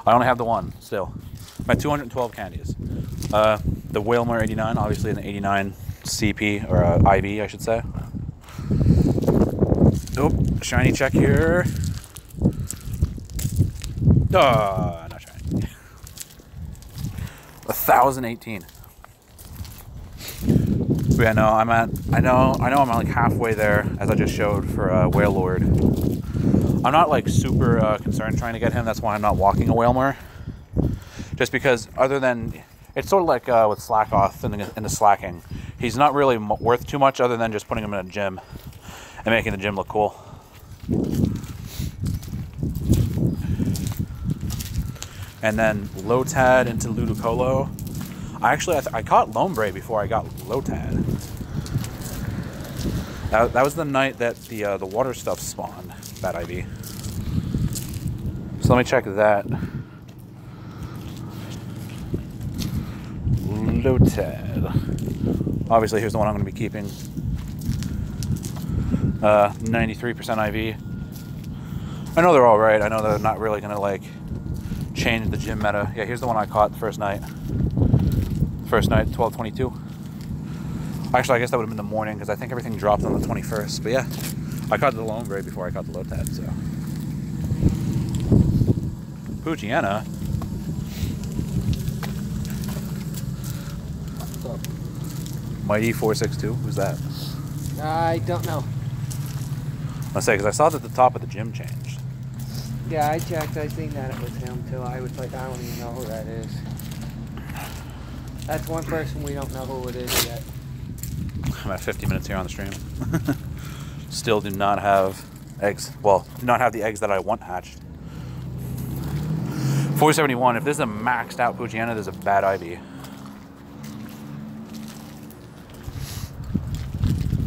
I only have the one still. My 212 candies. The Whalmer 89, obviously an 89 CP or IV, I should say. Nope, shiny check here. Not shiny. 1018. But yeah, no, I know I'm like halfway there, as I just showed for Wailord. I'm not like super concerned trying to get him. That's why I'm not walking a Whalmer. Just because, other than, it's sort of like with Slack Off in the slacking. He's not really worth too much other than just putting him in a gym and making the gym look cool. And then Lotad into Ludicolo. I caught Lombre before I got Lotad. That was the night that the water stuff spawned, that IV. So let me check that. Lotad. Obviously, here's the one I'm going to be keeping. 93% IV. I know they're all right. I know they're not really going to like change the gym meta. Yeah, here's the one I caught the first night. 12:22. Actually, I guess that would have been the morning because I think everything dropped on the 21st. But yeah, I caught the Lombre before I caught the Lotad. So Poochyena. What's up? Mighty 462. Who's that? I don't know. Let's say because I saw that the top of the gym changed. Yeah, I checked. I seen that it was him too. I was like, I don't even know who that is. That's one person we don't know who it is yet. I'm at 50 minutes here on the stream. Still do not have eggs. Well, do not have the eggs that I want hatched. 471. If this is a maxed out Poochyena, there's a bad IV.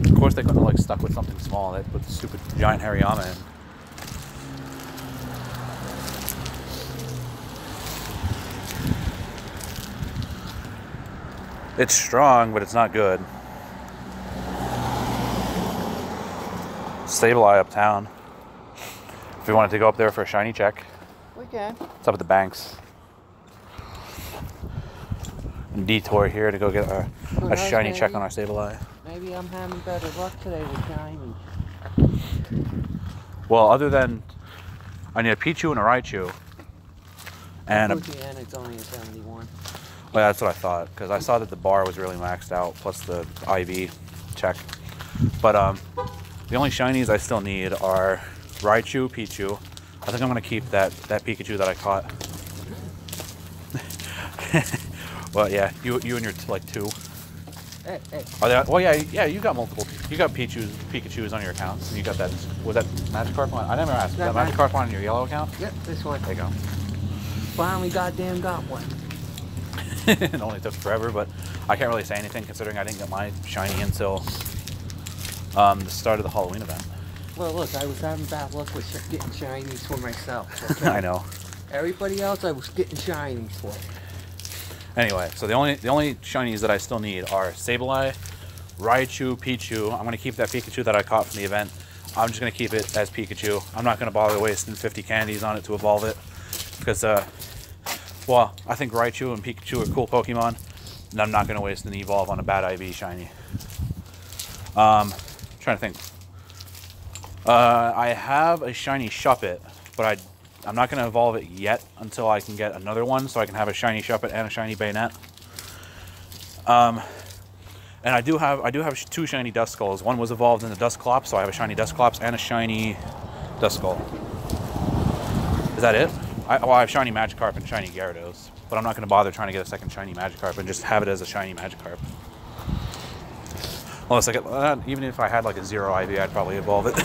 Of course, they couldn't have like stuck with something small. They put the stupid giant Hariyama in. It's strong, but it's not good. Sableye uptown. If we wanted to go up there for a shiny check. We can. It's up at the banks. Detour here to go get a shiny check on our Sableye. Maybe I'm having better luck today with shiny. Well, other than I need a Pichu and a Raichu. And it's only a 71. Well, that's what I thought, because I saw that the bar was really maxed out, plus the IV check. But the only shinies I still need are Raichu, Pichu. I think I'm gonna keep that Pikachu that I caught. Well, yeah, you and your like 2. Hey. Are they, well, yeah, you got multiple. You got Pikachus on your accounts, and you got that. Was that Magikarp one? I never asked. Was that Magikarp one on your yellow account? Yep, this one. There you go. Finally, goddamn, got one. It only took forever, but I can't really say anything considering I didn't get my shiny until the start of the Halloween event. Well, look, I was having bad luck with getting shinies for myself. Okay? I know. Everybody else, I was getting shinies for. Anyway, so the only shinies that I still need are Sableye, Raichu, Pichu. I'm gonna keep that Pikachu that I caught from the event. I'm just gonna keep it as Pikachu. I'm not gonna bother wasting 50 candies on it to evolve it, because well, I think Raichu and Pikachu are cool Pokemon, and I'm not gonna waste an evolve on a bad IV shiny. Trying to think. I have a shiny Shuppet, but I'm not going to evolve it yet until I can get another one, so I can have a shiny Shuppet and a shiny Bayonet. And I do have 2 shiny Duskulls. One was evolved into Dusclops, so I have a shiny Dusclops and a shiny Duskull. Is that it? Well, I have shiny Magikarp and shiny Gyarados, but I'm not going to bother trying to get a second shiny Magikarp and just have it as a shiny Magikarp. Unless I get, even if I had like a 0 IV, I'd probably evolve it.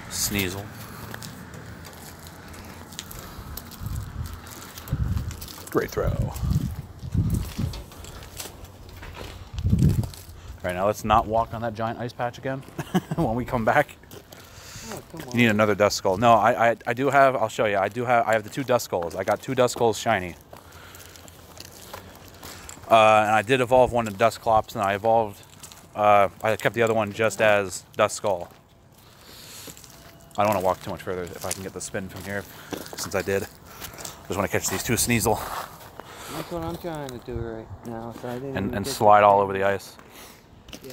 Sneasel. Great throw. All right, now let's not walk on that giant ice patch again when we come back. Oh, come on. You need another Duskull. No, I do have, I'll show you. I have the 2 Duskulls. I got 2 Duskulls shiny. And I did evolve one to Dusclops, and I evolved, I kept the other one just as Duskull. I don't want to walk too much further if I can get the spin from here, since I did. Just want to catch these 2 Sneasel. That's what I'm trying to do right now. So I didn't And slide all over the ice. Yeah.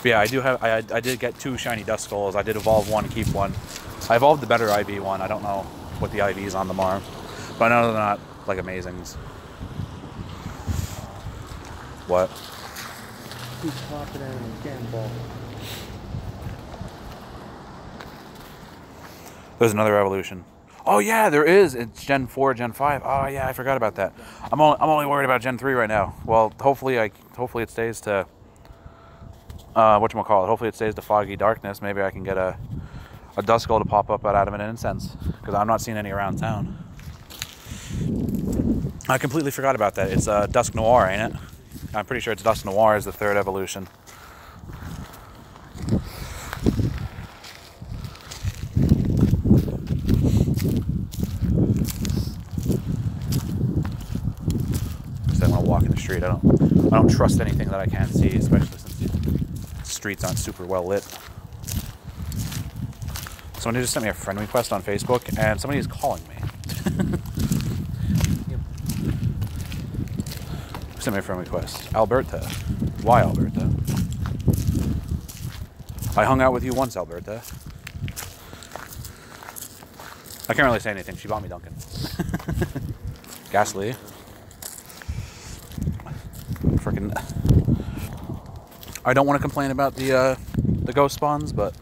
But yeah, I did get 2 shiny Duskulls. I did evolve one and keep one. I evolved the better IV one. I don't know what the IVs on them are, but I know they're not like amazings. What? Keep popping out on the damn ball. There's another evolution. Oh yeah, there is. It's Gen 4, Gen 5. Oh yeah, I forgot about that. I'm only worried about Gen 3 right now. Well, hopefully it stays to whatchamacallit. Hopefully it stays to Foggy Darkness. Maybe I can get a Duskull to pop up out Adamant Incense, because I'm not seeing any around town. I completely forgot about that. It's Dusk Noir, ain't it? I'm pretty sure it's Dusk Noir is the 3rd evolution. I want to walk in the street. I don't trust anything that I can't see, especially since the streets aren't super well lit. Somebody just sent me a friend request on Facebook, and somebody is calling me. Yep. Who sent me a friend request? Alberta. Why Alberta? I hung out with you once, Alberta. I can't really say anything. She bought me Dunkin'. Ghastly. Freaking. I don't want to complain about the ghost spawns, but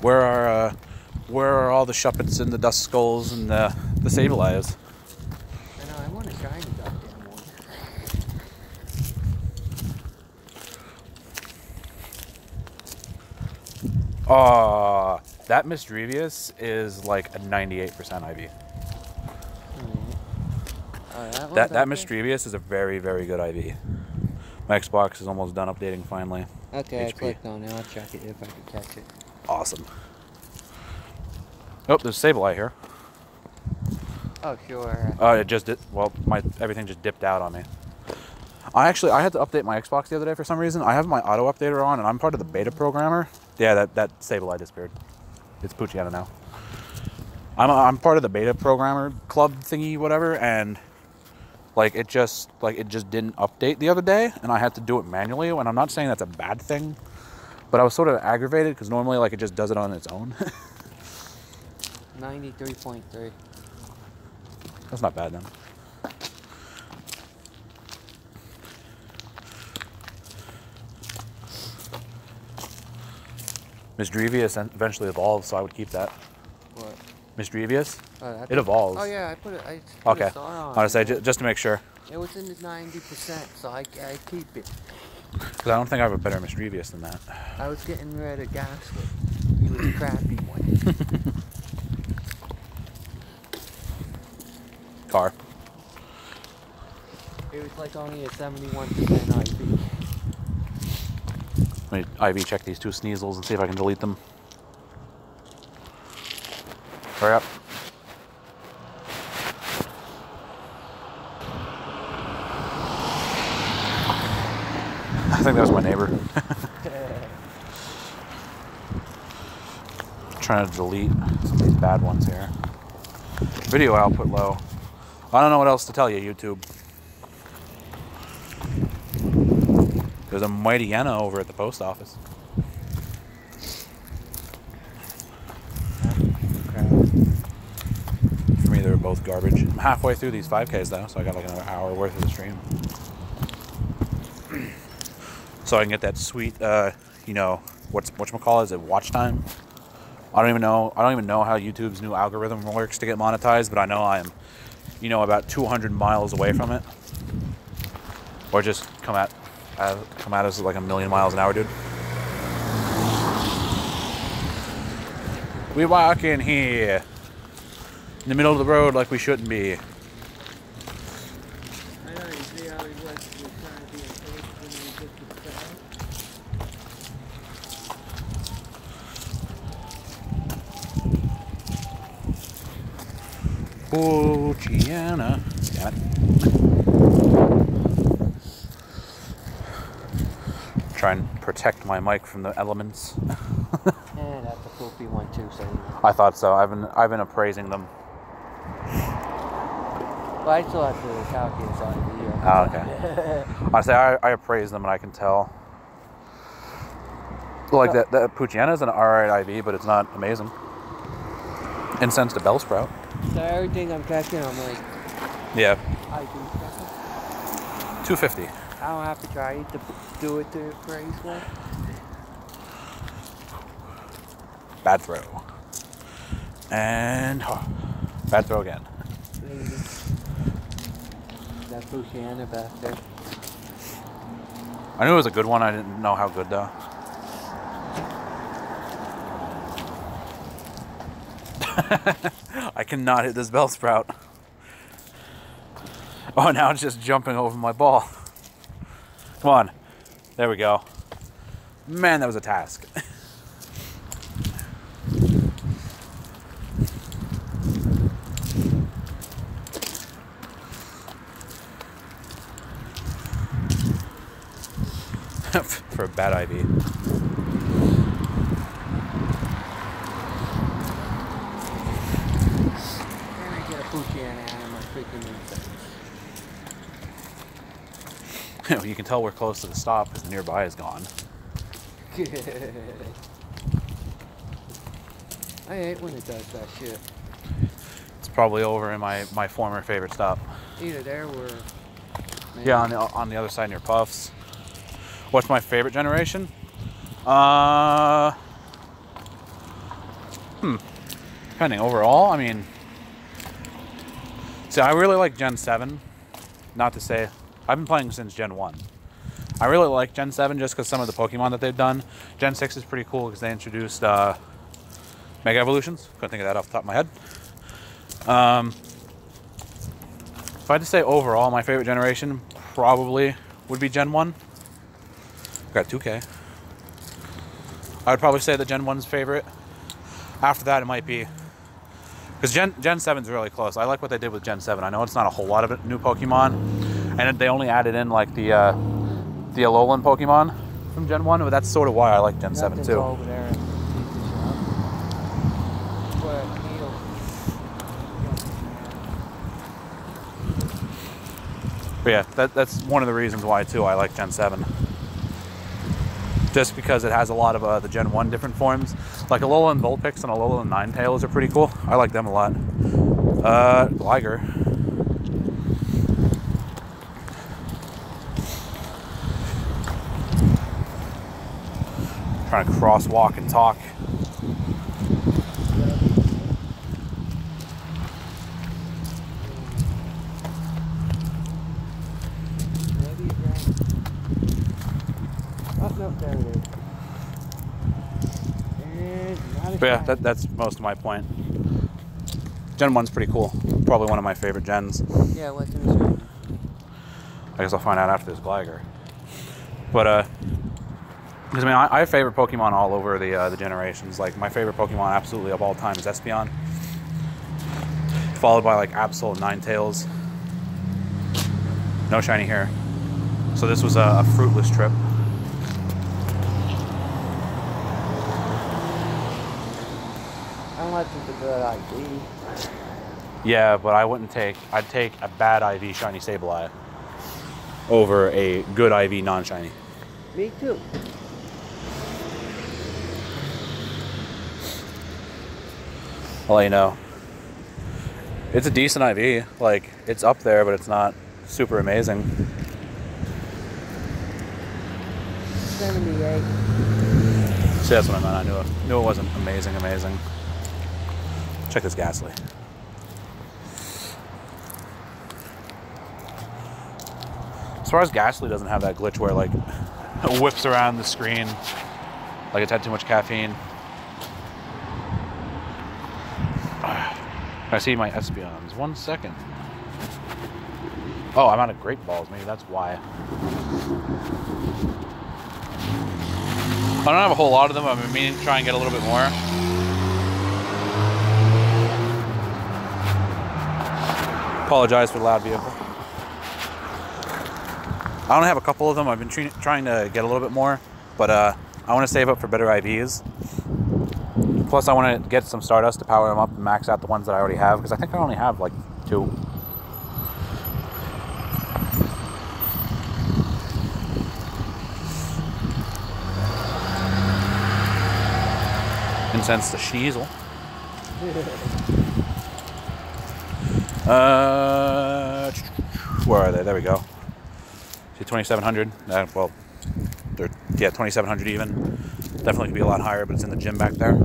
where are all the Shuppets and the Duskulls and the Sableyes? I know, I want a shiny goddamn one. That Misdrevious is like a 98% IV. That Misdrevious is a very, very good IV. My Xbox is almost done updating finally. Okay, HP. I clicked on it. I'll check it if I can catch it. Awesome. Oh, there's Sableye here. Oh, sure. It just did. Well, everything just dipped out on me. I had to update my Xbox the other day for some reason. I have my auto updater on, and I'm part of the beta programmer. Yeah, that Sableye disappeared. It's Poochyena now. I'm part of the beta programmer club thingy, whatever, and like it just didn't update the other day, and I had to do it manually. And I'm not saying that's a bad thing, but I was sort of aggravated because normally like it just does it on its own. 93.3. That's not bad then. Misdrevious eventually evolves, so I would keep that. What? Misdrevious? It evolves. Oh yeah, I put a star on I want to say just to make sure. It was in the 90%, so I keep it. Because I don't think I have a better Misdrevious than that. I was getting rid of Gaslit. He was a crappy one. Car. It was like only a 71% IV. Let me IV check these two sneasels and see if I can delete them. Hurry up. I think that was my neighbor. Trying to delete some of these bad ones here. Video output low. I don't know what else to tell you, YouTube. There's a mighty Yenna over at the post office. For me, they're both garbage. I'm halfway through these 5Ks though, so I got like another hour worth of the stream. So I can get that sweet, you know, whatchamacallit, is it watch time? I don't even know how YouTube's new algorithm works to get monetized, but I know I'm, you know, about 200 miles away from it. Or just come at us like a million miles an hour, dude. We walking here in the middle of the road like we shouldn't be. I know, you see how he was trying to be impatient when he gets to the side? Oh, Gianna. Damn it. Try and protect my mic from the elements. Yeah, that's a poopy one too, so you know. I thought so. I've been appraising them. Well, I still have to calculate on the video. Oh, okay. Honestly, I appraise them and I can tell. Like that Pucciana's an alright IV, but it's not amazing. Incense to Bellsprout. So everything I'm catching, I'm like, Yeah. I do stuff. 250. I don't have to try to do it to praise one. Bad throw. And bad throw again. Lady. That Luciana back there. I knew it was a good one. I didn't know how good though. I cannot hit this Bellsprout. Oh, now it's just jumping over my ball. Come on. There we go. Man, that was a task. For a bad IV. And I get a Luciana out of my freaking insects. You can tell we're close to the stop because the nearby is gone. I hate when it does that shit. It's probably over in my former favorite stop. Either there or... maybe. Yeah, on the other side near Puffs. What's my favorite generation? Depending overall, I mean... See, I really like Gen 7. Not to say... I've been playing since Gen 1. I really like Gen 7 just because some of the Pokemon that they've done. Gen 6 is pretty cool because they introduced Mega Evolutions. Couldn't think of that off the top of my head. If I had to say overall, my favorite generation probably would be Gen 1. Got 2K. I would probably say the Gen 1's favorite. After that, it might be... Because Gen 7's really close. I like what they did with Gen 7. I know it's not a whole lot of new Pokemon. And they only added in like the Alolan Pokemon from Gen 1. But that's sort of why I like Gen 7 too. Over there. What, needle? But yeah, that's one of the reasons why too I like Gen 7. Just because it has a lot of the Gen 1 different forms. Like Alolan Vulpix and Alolan Ninetales are pretty cool. I like them a lot. Gligar. Trying to crosswalk and talk. But yeah, that's most of my point. Gen 1's pretty cool. Probably one of my favorite gens. Yeah, what's in the screen? I guess I'll find out after this Gligar. But, because I mean, I have favorite Pokemon all over the generations. Like, my favorite Pokemon absolutely of all time is Espeon. Followed by, like, Absol and Ninetales. No shiny here. So this was a fruitless trip. Unless it's a good ID. Yeah, but I'd take a bad IV shiny Sableye over a good IV non-shiny. Me too. I'll let you know. It's a decent IV. Like, it's up there, but it's not super amazing. 78. See, that's what I meant. I knew it wasn't amazing. Check this Ghastly. As far as Ghastly doesn't have that glitch where, like, it whips around the screen like it's had too much caffeine. I see my Espeons. 1 second. Oh, I'm out of Great Balls. Maybe that's why. I don't have a whole lot of them. I've been meaning to try and get a little bit more. Apologize for the loud vehicle. I only have a couple of them. I've been trying to get a little bit more, but I want to save up for better IVs. Plus, I want to get some Stardust to power them up and max out the ones that I already have, because I think I only have like 2. Incense the Schneasel. Where are they? There we go. See, 2,700. Well, they're, yeah, 2,700 even. Definitely could be a lot higher, but it's in the gym back there.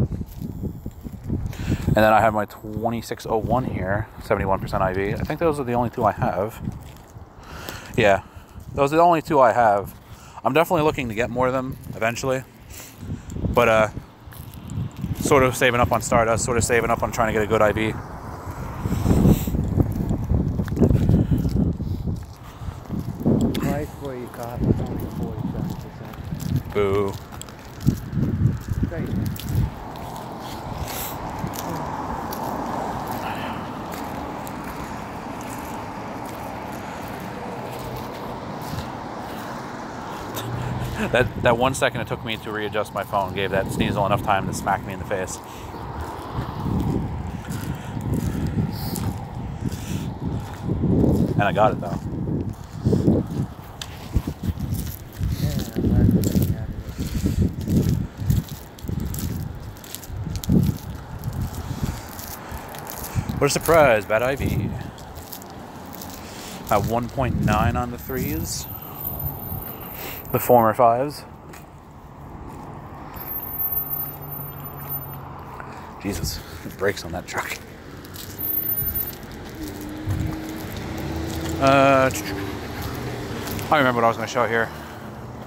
And then I have my 2601 here, 71% IV. I think those are the only 2 I have. Yeah, those are the only 2 I have. I'm definitely looking to get more of them eventually. But, sort of saving up on Stardust, sort of saving up on trying to get a good IV. Price where you got was only 47%. Boo. Great. That 1 second it took me to readjust my phone gave that Sneasel enough time to smack me in the face. And I got it though. What a surprise, bad IV. At 1.9 on the 3s. The former 5s. Jesus, the brakes on that truck. I remember what I was going to show here.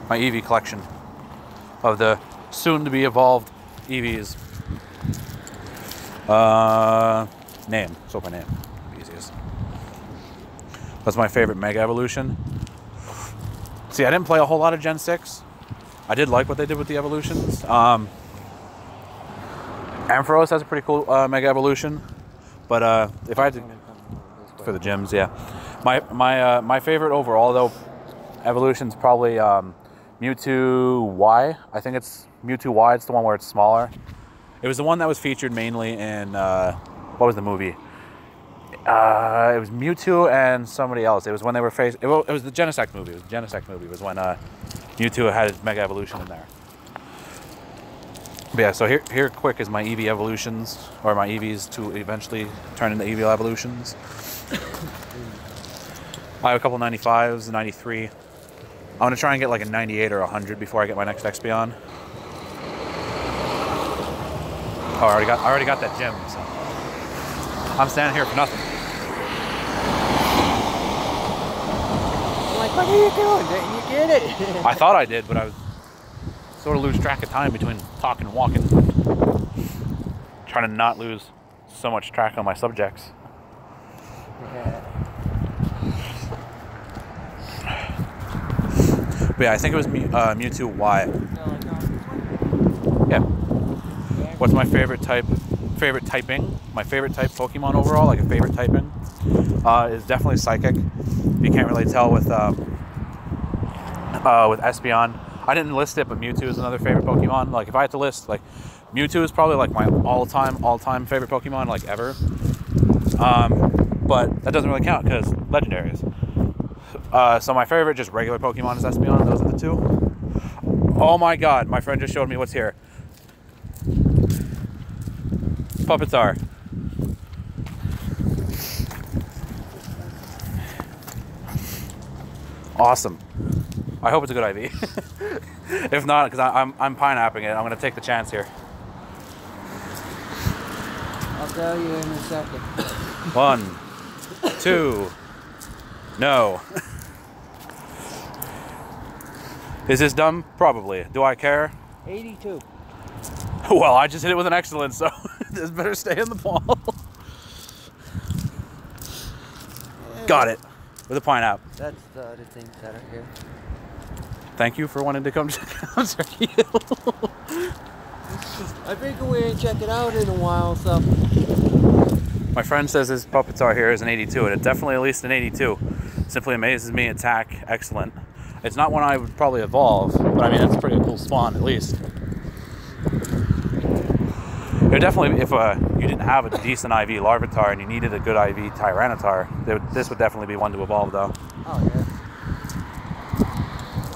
My EV collection of the soon-to-be evolved EVs. Name. So my name. Easiest. That's my favorite Mega Evolution. See, I didn't play a whole lot of Gen 6. I did like what they did with the evolutions. Ampharos has a pretty cool Mega Evolution. But if I had to... For the gyms, yeah. My favorite overall, though, evolution's probably Mewtwo Y. I think it's Mewtwo Y. It's the one where it's smaller. It was the one that was featured mainly in... what was the movie? It was Mewtwo and somebody else. It was when they were faced. It was the Genesect movie. It was the Genesect movie. It was when Mewtwo had his Mega Evolution in there. But yeah, so here quick is my Eevee evolutions, or my Eevees to eventually turn into Eevee evolutions. I have a couple 95s, 93. I'm gonna try and get like a 98 or 100 before I get my next Expion. Oh, I already got that gem. So I'm standing here for nothing. I'm like, what are you doing? Didn't you get it? I thought I did, but I was sort of lose track of time between talking and walking. Trying to not lose so much track on my subjects. Yeah. But yeah, I think it was Mewtwo Y. Yeah. What's my favorite type? Favorite typing? My favorite type Pokemon overall, like a favorite typing, is definitely Psychic. You can't really tell with Espeon. I didn't list it, but Mewtwo is another favorite Pokemon. Like if I had to list, like Mewtwo is probably like my all-time favorite Pokemon, like ever. But that doesn't really count because legendaries. So my favorite, just regular Pokemon, is Espeon. Those are the two. Oh my God! My friend just showed me what's here. Puppetsar. Awesome. I hope it's a good IV. If not, because I'm pineapping it, I'm gonna take the chance here. I'll tell you in a second. 1, 2. No. Is this dumb? Probably. Do I care? 82. Well, I just hit it with an excellent, so this better stay in the ball. Got it. With a pineapple. That's the other things that are here. Thank you for wanting to come check out Turkey Hill. I figured we ain't check it out in a while, so. My friend says his Puppetsar here is an 82, and it's definitely at least an 82. Simply amazes me. Attack, excellent. It's not one I would probably evolve, but I mean, that's a pretty cool spawn, at least. It would definitely, if you didn't have a decent IV Larvitar and you needed a good IV Tyranitar, this would definitely be one to evolve, though. Oh, yeah.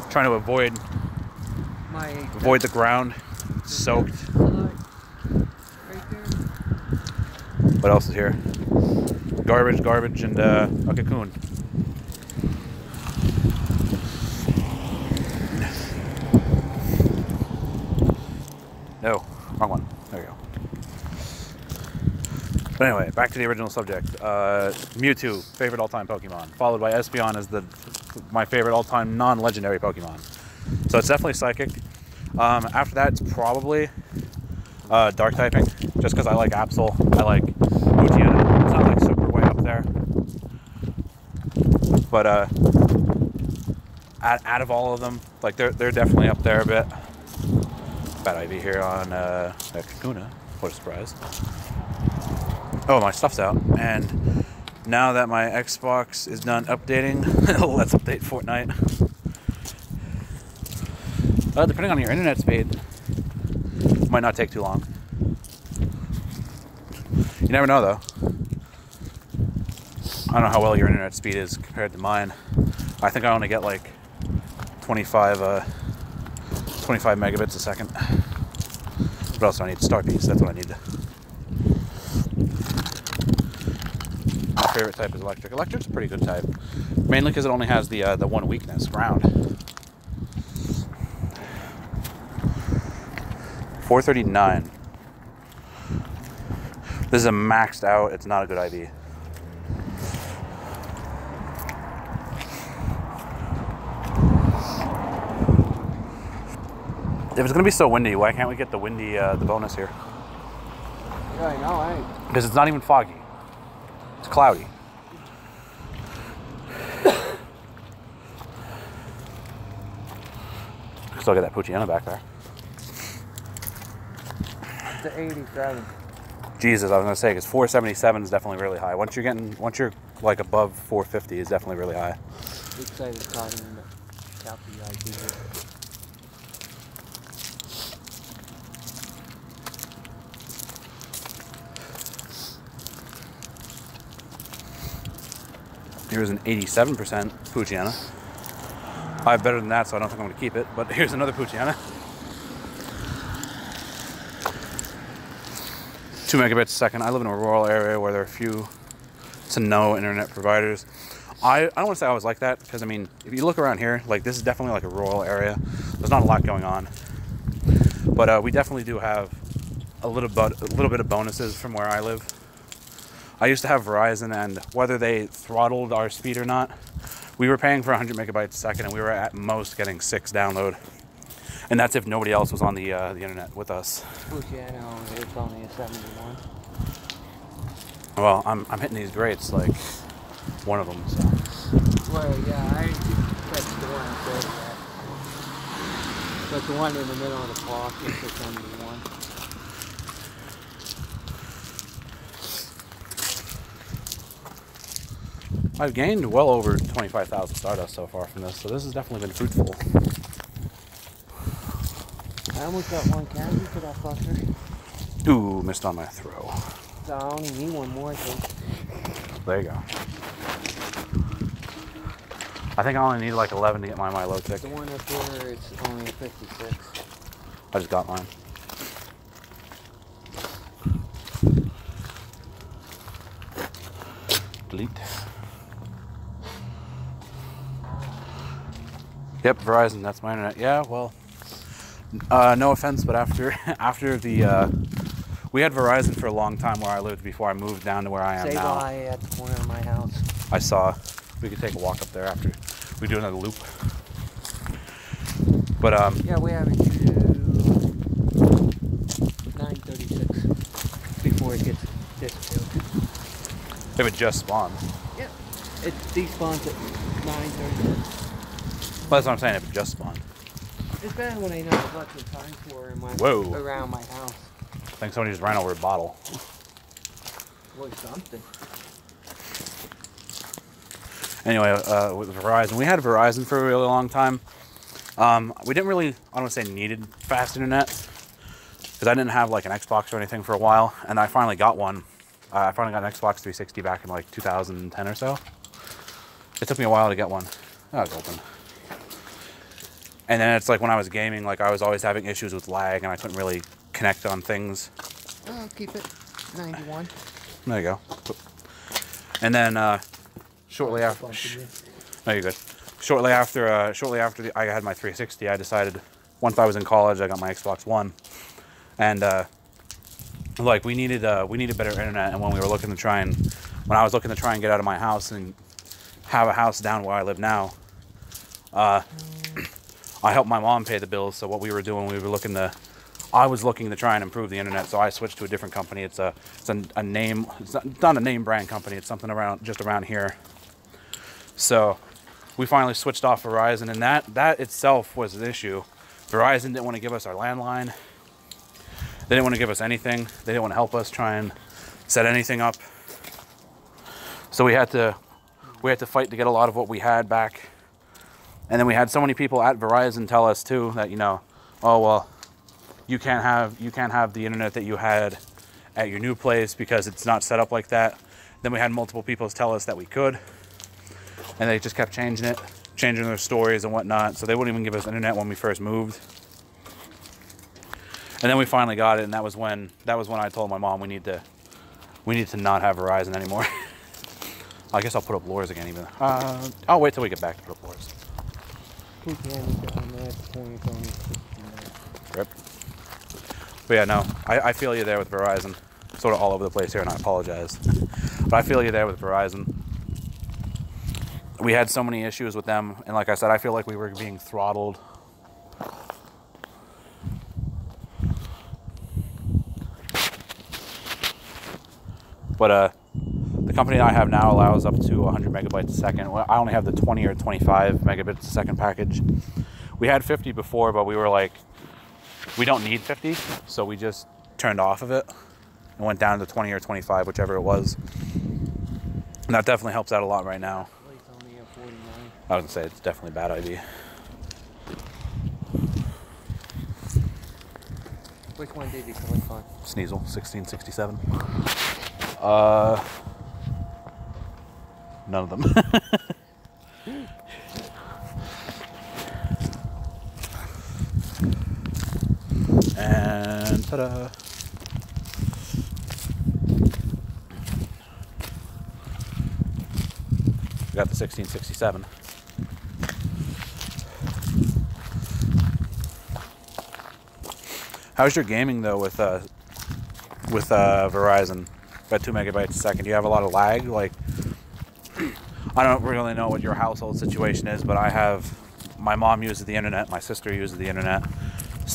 Trying to avoid the ground. It's soaked. What else is here? Garbage, and a cocoon. No, wrong one. There you go. But anyway, back to the original subject. Mewtwo, favorite all-time Pokemon, followed by Espeon as my favorite all-time non-legendary Pokemon. So it's definitely Psychic. After that, it's probably Dark typing, just because I like Absol. I like Poochyena. It's not like super way up there, but out of all of them, like they're definitely up there a bit. Bad IV here on Kakuna. What a surprise. Oh, my stuff's out, and now that my Xbox is done updating, let's update Fortnite. Depending on your internet speed, might not take too long. You never know, though. I don't know how well your internet speed is compared to mine. I think I only get like 25 megabits a second. What else do I need? Star piece. That's what I need. My favorite type is electric. Electric's a pretty good type, mainly because it only has the one weakness, ground. 439. This is a maxed out. It's not a good IV. If it's gonna be so windy, why can't we get the the bonus here? Yeah, I know, right? Because it's not even foggy. It's cloudy. Still get that Poochyena back there. It's an 87. Jesus, I was gonna say, because 477 is definitely really high. Once you're like above 450, is definitely really high. Excited talking in the copy idea. Here's an 87% Poochyena. I have better than that, so I don't think I'm going to keep it. But here's another Poochyena. 2 megabits a second. I live in a rural area where there are few to no internet providers. I don't want to say I was like that, because I mean, if you look around here, like this is definitely like a rural area. There's not a lot going on, but we definitely do have a little bit of bonuses from where I live. I used to have Verizon, and whether they throttled our speed or not, we were paying for 100 megabytes a second, and we were at most getting 6 download, and that's if nobody else was on the internet with us. Yeah, no, it's only a 71. Well, I'm hitting these rates like one of them. So. Well, yeah, that's the one I said that. But the one in the middle of the block is the 71. I've gained well over 25,000 Stardust so far from this, so this has definitely been fruitful. I almost got 1 candy for that fucker. Ooh, missed on my throw. So I only need 1 more, I think. There you go. I think I only need like 11 to get my Milo tick. The one up there, it's only 56. I just got mine. Delete. Yep, Verizon, that's my internet. Yeah, well, no offense, but after the, we had Verizon for a long time where I lived before I moved down to where I am now. Say bye at the corner of my house. I saw. We could take a walk up there after we do another loop. But, yeah, we have it to 9:36 before it gets disappeared. if it just spawned. Yep. It despawns at 9:36. Well, that's what I'm saying, if it just spawned. It's bad when I know what the times were in my around my house. I think somebody just ran over a bottle. Was something. Anyway, with Verizon, we had Verizon for a really long time. We didn't really, I don't want to say needed fast internet, because I didn't have like an Xbox or anything for a while, and I finally got one. I finally got an Xbox 360 back in like 2010 or so. It took me a while to get one. Oh, it's open. And then it's like when I was gaming, like I was always having issues with lag, and I couldn't really connect on things. I'll keep it 91. There you go. And then shortly after, no, you're good. Shortly after I had my 360, I decided once I was in college, I got my Xbox One, and like we needed better internet. And when I was looking to try and get out of my house and have a house down where I live now, I helped my mom pay the bills. So what we were doing, I was looking to try and improve the internet. So I switched to a different company. It's a name. It's not a name brand company. It's something just around here. So we finally switched off Verizon, and that itself was an issue. Verizon didn't want to give us our landline. They didn't want to give us anything. They didn't want to help us try and set anything up. So we had to fight to get a lot of what we had back. And then we had so many people at Verizon tell us too that, oh well, you can't have the internet that you had at your new place because it's not set up like that. Then we had multiple people tell us that we could, and they just kept changing their stories and whatnot. So they wouldn't even give us internet when we first moved. And then we finally got it, and that was when I told my mom we need to not have Verizon anymore. I guess I'll put up lures again even. I'll wait till we get back to put up lures. Rip. But yeah, no, I feel you there with Verizon. Sort of all over the place here, and I apologize. But I feel you there with Verizon. We had so many issues with them, and like I said, I feel like we were being throttled. But the company I have now allows up to 100 megabytes a second. I only have the 20 or 25 megabits a second package. We had 50 before, but we were like, we don't need 50, so we just turned off of it and went down to 20 or 25, whichever it was. And that definitely helps out a lot right now. I was gonna say it's definitely a bad idea. Which one did you click on? Sneasel, 1667. None of them. And ta-da! We got the 1667. How's your gaming though with Verizon? About 2 megabytes a second. Do you have a lot of lag? Like, I don't really know what your household situation is, but I have, my mom uses the internet, my sister uses the internet,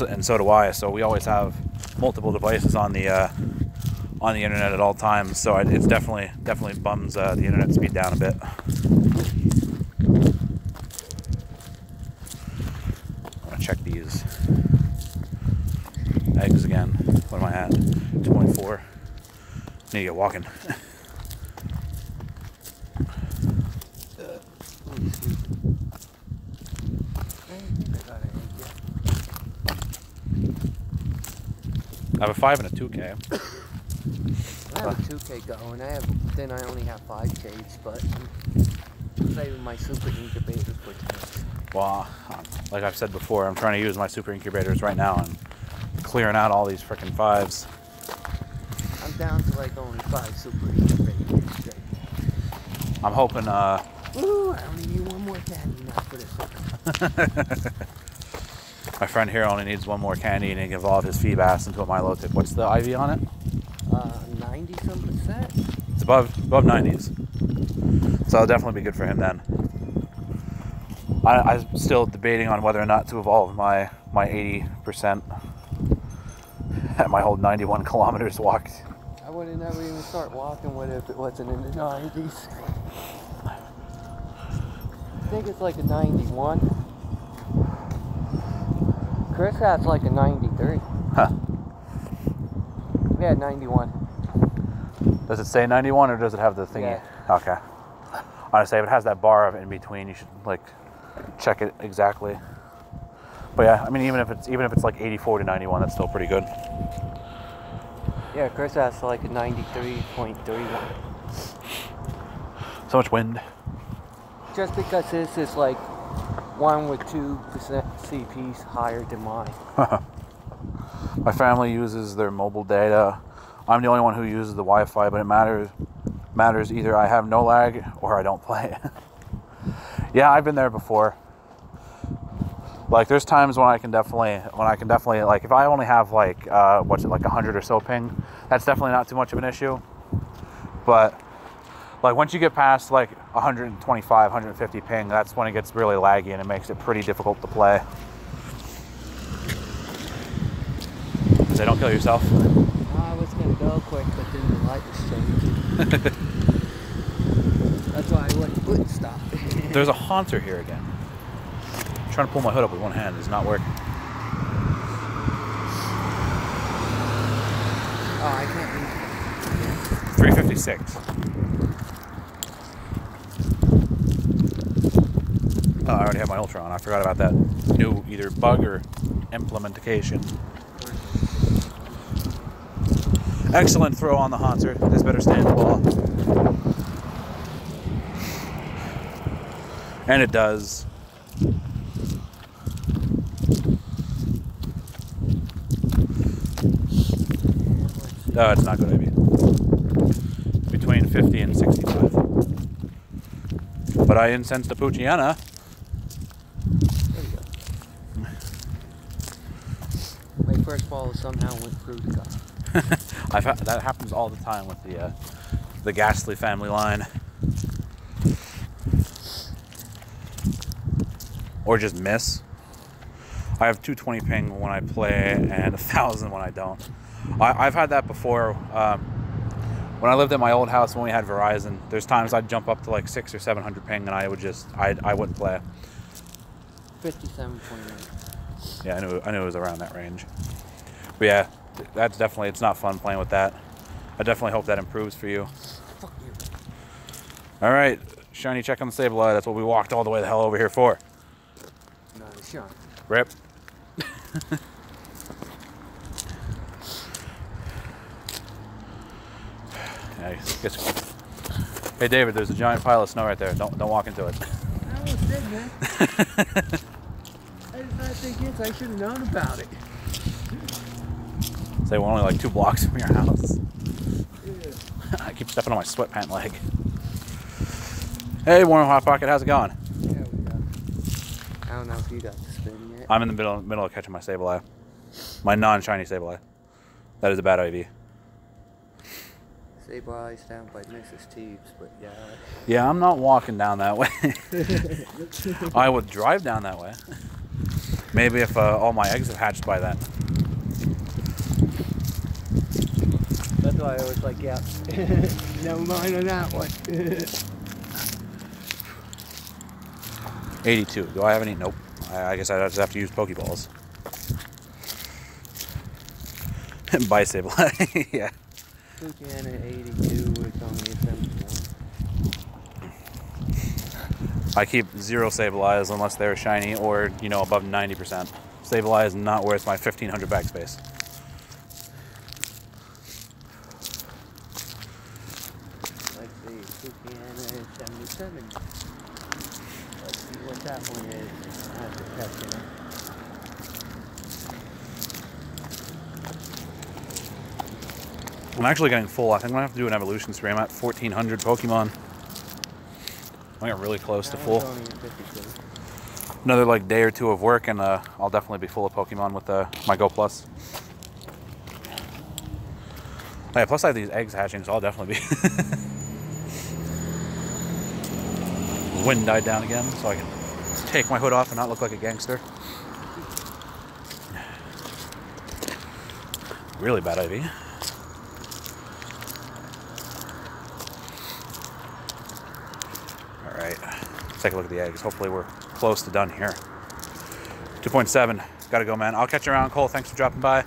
and so do I. So we always have multiple devices on the internet at all times. So it's definitely bums the internet speed down a bit. I'm gonna check these eggs again. What am I at? 2.4. Need to get walking. I have a 5 and a 2K. I have a 2K going. Then I only have 5Ks, but I'm saving my super incubators for tonight. Well, like I've said before, I'm trying to use my super incubators right now and clearing out all these frickin' 5s. I'm down to like only 5 super incubators. I'm hoping, Ooh, I only need one more candy now for this one. My friend here only needs one more candy and he can evolve his Feebas into a Milo tip. What's the IV on it? 90-some%. It's above 90s. So that'll definitely be good for him then. I'm still debating on whether or not to evolve my 80% at my whole 91 kilometers walked. I would never even start walking with it if it wasn't in the 90s. I think it's like a 91. Chris has like a 93. Huh. Yeah, 91. Does it say 91 or does it have the thingy? Yeah. Okay. Honestly, if it has that bar of in between, you should like check it exactly. But yeah, I mean, even if it's like 84 to 91, that's still pretty good. Yeah, Chris has like a 93.31. So much wind. Just because this is like 1 with 2% CPs higher than mine. My family uses their mobile data. I'm the only one who uses the Wi-Fi, but it matters either I have no lag or I don't play. Yeah, I've been there before. Like, there's times when I can definitely like, if I only have like like 100 or so ping, that's definitely not too much of an issue. But like once you get past like 125, 150 ping, that's when it gets really laggy and it makes it pretty difficult to play. Say, don't kill yourself. I was gonna go quick, but then the light was changing. That's why I wouldn't stop. There's a haunter here again. I'm trying to pull my hood up with one hand. It's not working. Oh, I can't read. 356. Oh, I already have my Ultra on. I forgot about that new either bug or implementation. Excellent throw on the haunter. This better stay in the ball. And it does. No, it's not good, Ivy. Between 50 and 65. But I incensed the Pucciana. There you go. My first ball somehow went through the car. That happens all the time with the Ghastly family line. Or just miss. I have 220 ping when I play and 1,000 when I don't. I've had that before. When I lived at my old house when we had Verizon, there's times I'd jump up to like 600 or 700 ping and I wouldn't play. 57.9. Yeah, I knew it was around that range. But yeah, that's definitely, it's not fun playing with that. I definitely hope that improves for you. Fuck you. All right, shiny check on the stabilizer. That's what we walked all the way the hell over here for. Nice shot. Rip. Yeah, I guess Hey David, there's a giant pile of snow right there. Don't walk into it. I almost did, man. I did not think it. I should have known about it. Say we're only like 2 blocks from your house. Yeah. I keep stepping on my sweatpant leg. Hey, Warren Hot Pocket, how's it going? Yeah, we got. I don't know if you got the spin yet. I'm in the middle of catching my Sableye. My non-shiny Sableye. That is a bad IV. Sableye's down by Mrs. Teebs, but yeah. Yeah, I'm not walking down that way. I would drive down that way. Maybe if all my eggs have hatched by then. That's why I was like, yeah, never mind on that one. 82. Do I have any? Nope. I guess I'd just have to use Pokeballs. Bye, Sableye. Yeah. Pokémon 82 was only a 71. I keep 0 Sableyes unless they're shiny or, you know, above 90%. Sableye is not worth my 1,500 bag space. Let's see, Pokémon 77. Let's see what that one is. After catching it. I'm actually getting full. I think I'm going to have to do an evolution stream. I'm at 1,400 Pokemon. I get really close to full. Another like day or 2 of work and I'll definitely be full of Pokemon with my Go Plus. Oh, yeah, plus I have these eggs hatching, so I'll definitely be... The wind died down again, so I can take my hood off and not look like a gangster. Really bad IV. Alright, let's take a look at the eggs. Hopefully we're close to done here. 2.7. Gotta go, man. I'll catch you around, Cole. Thanks for dropping by.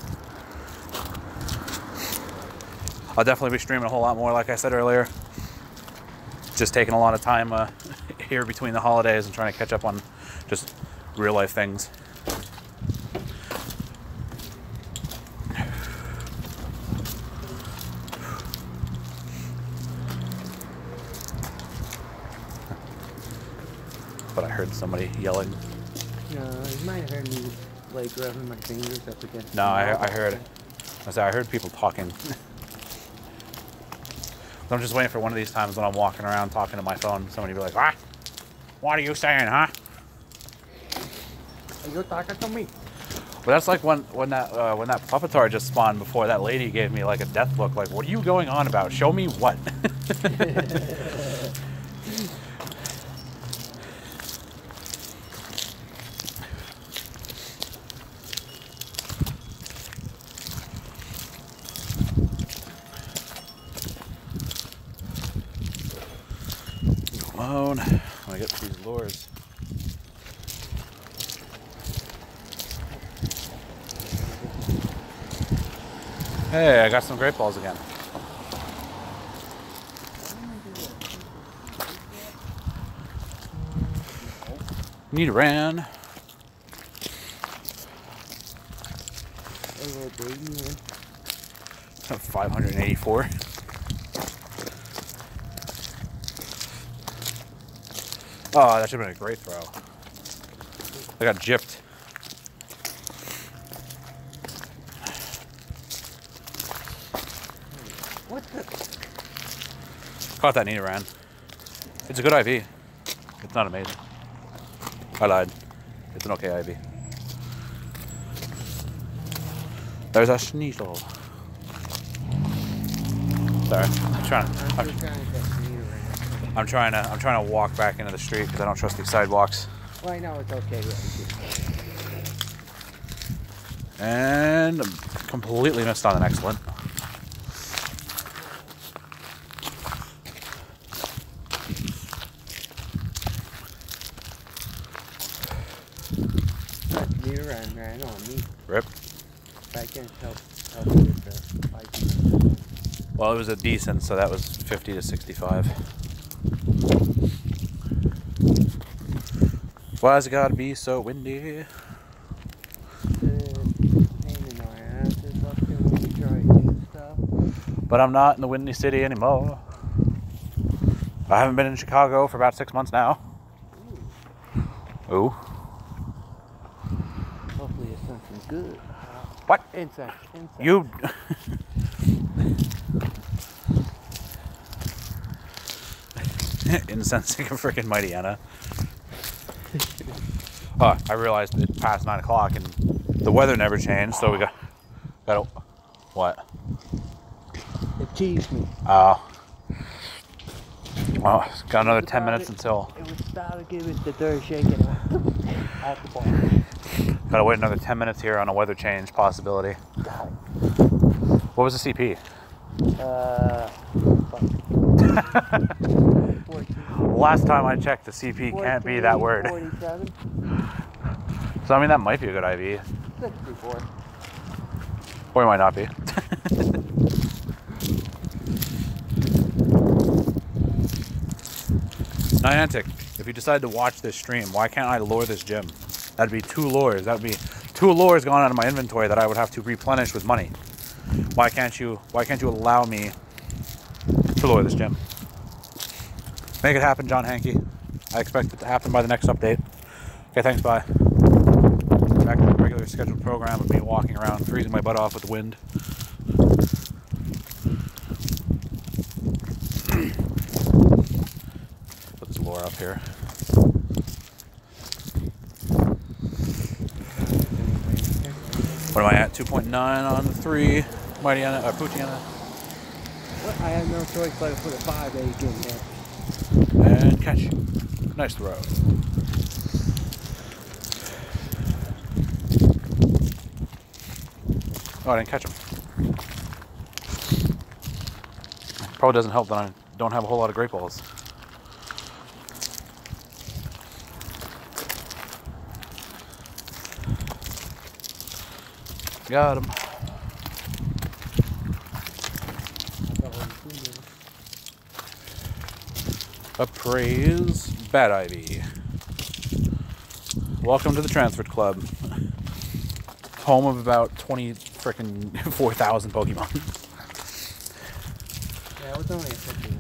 I'll definitely be streaming a whole lot more, like I said earlier. Just taking a lot of time here between the holidays and trying to catch up on just real life things. But I heard somebody yelling. No, you might have heard me like rubbing my fingers up against. No, I heard. I heard people talking. I'm just waiting for one of these times when I'm walking around talking to my phone. Somebody be like, "Ah, what are you saying, huh?" Are you talking to me? But that's like when that Puppetar just spawned before. That lady gave me like a death look. Like, what are you going on about? Show me what. Alone. When I get to these lures. Hey, I got some great balls again. Nidoran. A little baby one. 584. Oh, that should have been a great throw. I got gypped. What the? Caught that Nidoran. It's a good IV. It's not amazing. I lied. It's an okay IV. There's a Sneasel. Sorry, I'm trying to walk back into the street because I don't trust these sidewalks. Well, I know it's okay. And completely missed on an excellent. That Nidoran ran on me. Rip. I can't help with the 5. Well, it was a decent, so that was 50 to 65. Why's it gotta be so windy? But I'm not in the Windy City anymore. I haven't been in Chicago for about 6 months now. Ooh. Hopefully it's something good. What? Insects. You... Incensing a freaking mighty Anna. Oh, I realized it's past 9 o'clock and the weather never changed, so we got what? It teased me. Oh. Well, got another 10 minutes until... It was about to give it the dirt shaking at the bar. Gotta wait another 10 minutes here on a weather change possibility. Got it. What was the CP? Last time I checked, the CP can't be that word. 47. So, I mean, that might be a good IV. 64. Or it might not be. Niantic, if you decide to watch this stream, why can't I lure this gym? That'd be 2 lures. That'd be 2 lures gone out of my inventory that I would have to replenish with money. Why can't you allow me to lure this gym? Make it happen, John Hankey. I expect it to happen by the next update. Okay, thanks, bye. Back to the regular scheduled program of me walking around, freezing my butt off with the wind. Put this lure up here. What am I at? 2.9 on the 3. Mighty Anna, Poochyena. Well, I have no choice but to put a 5-8 in there. And catch. Nice throw. Oh, I didn't catch him. Probably doesn't help that I don't have a whole lot of great balls. Got him. Appraise Bad Ivy. Welcome to the Transferred Club. Home of about 4,000 Pokemon. Yeah, it was only a 51.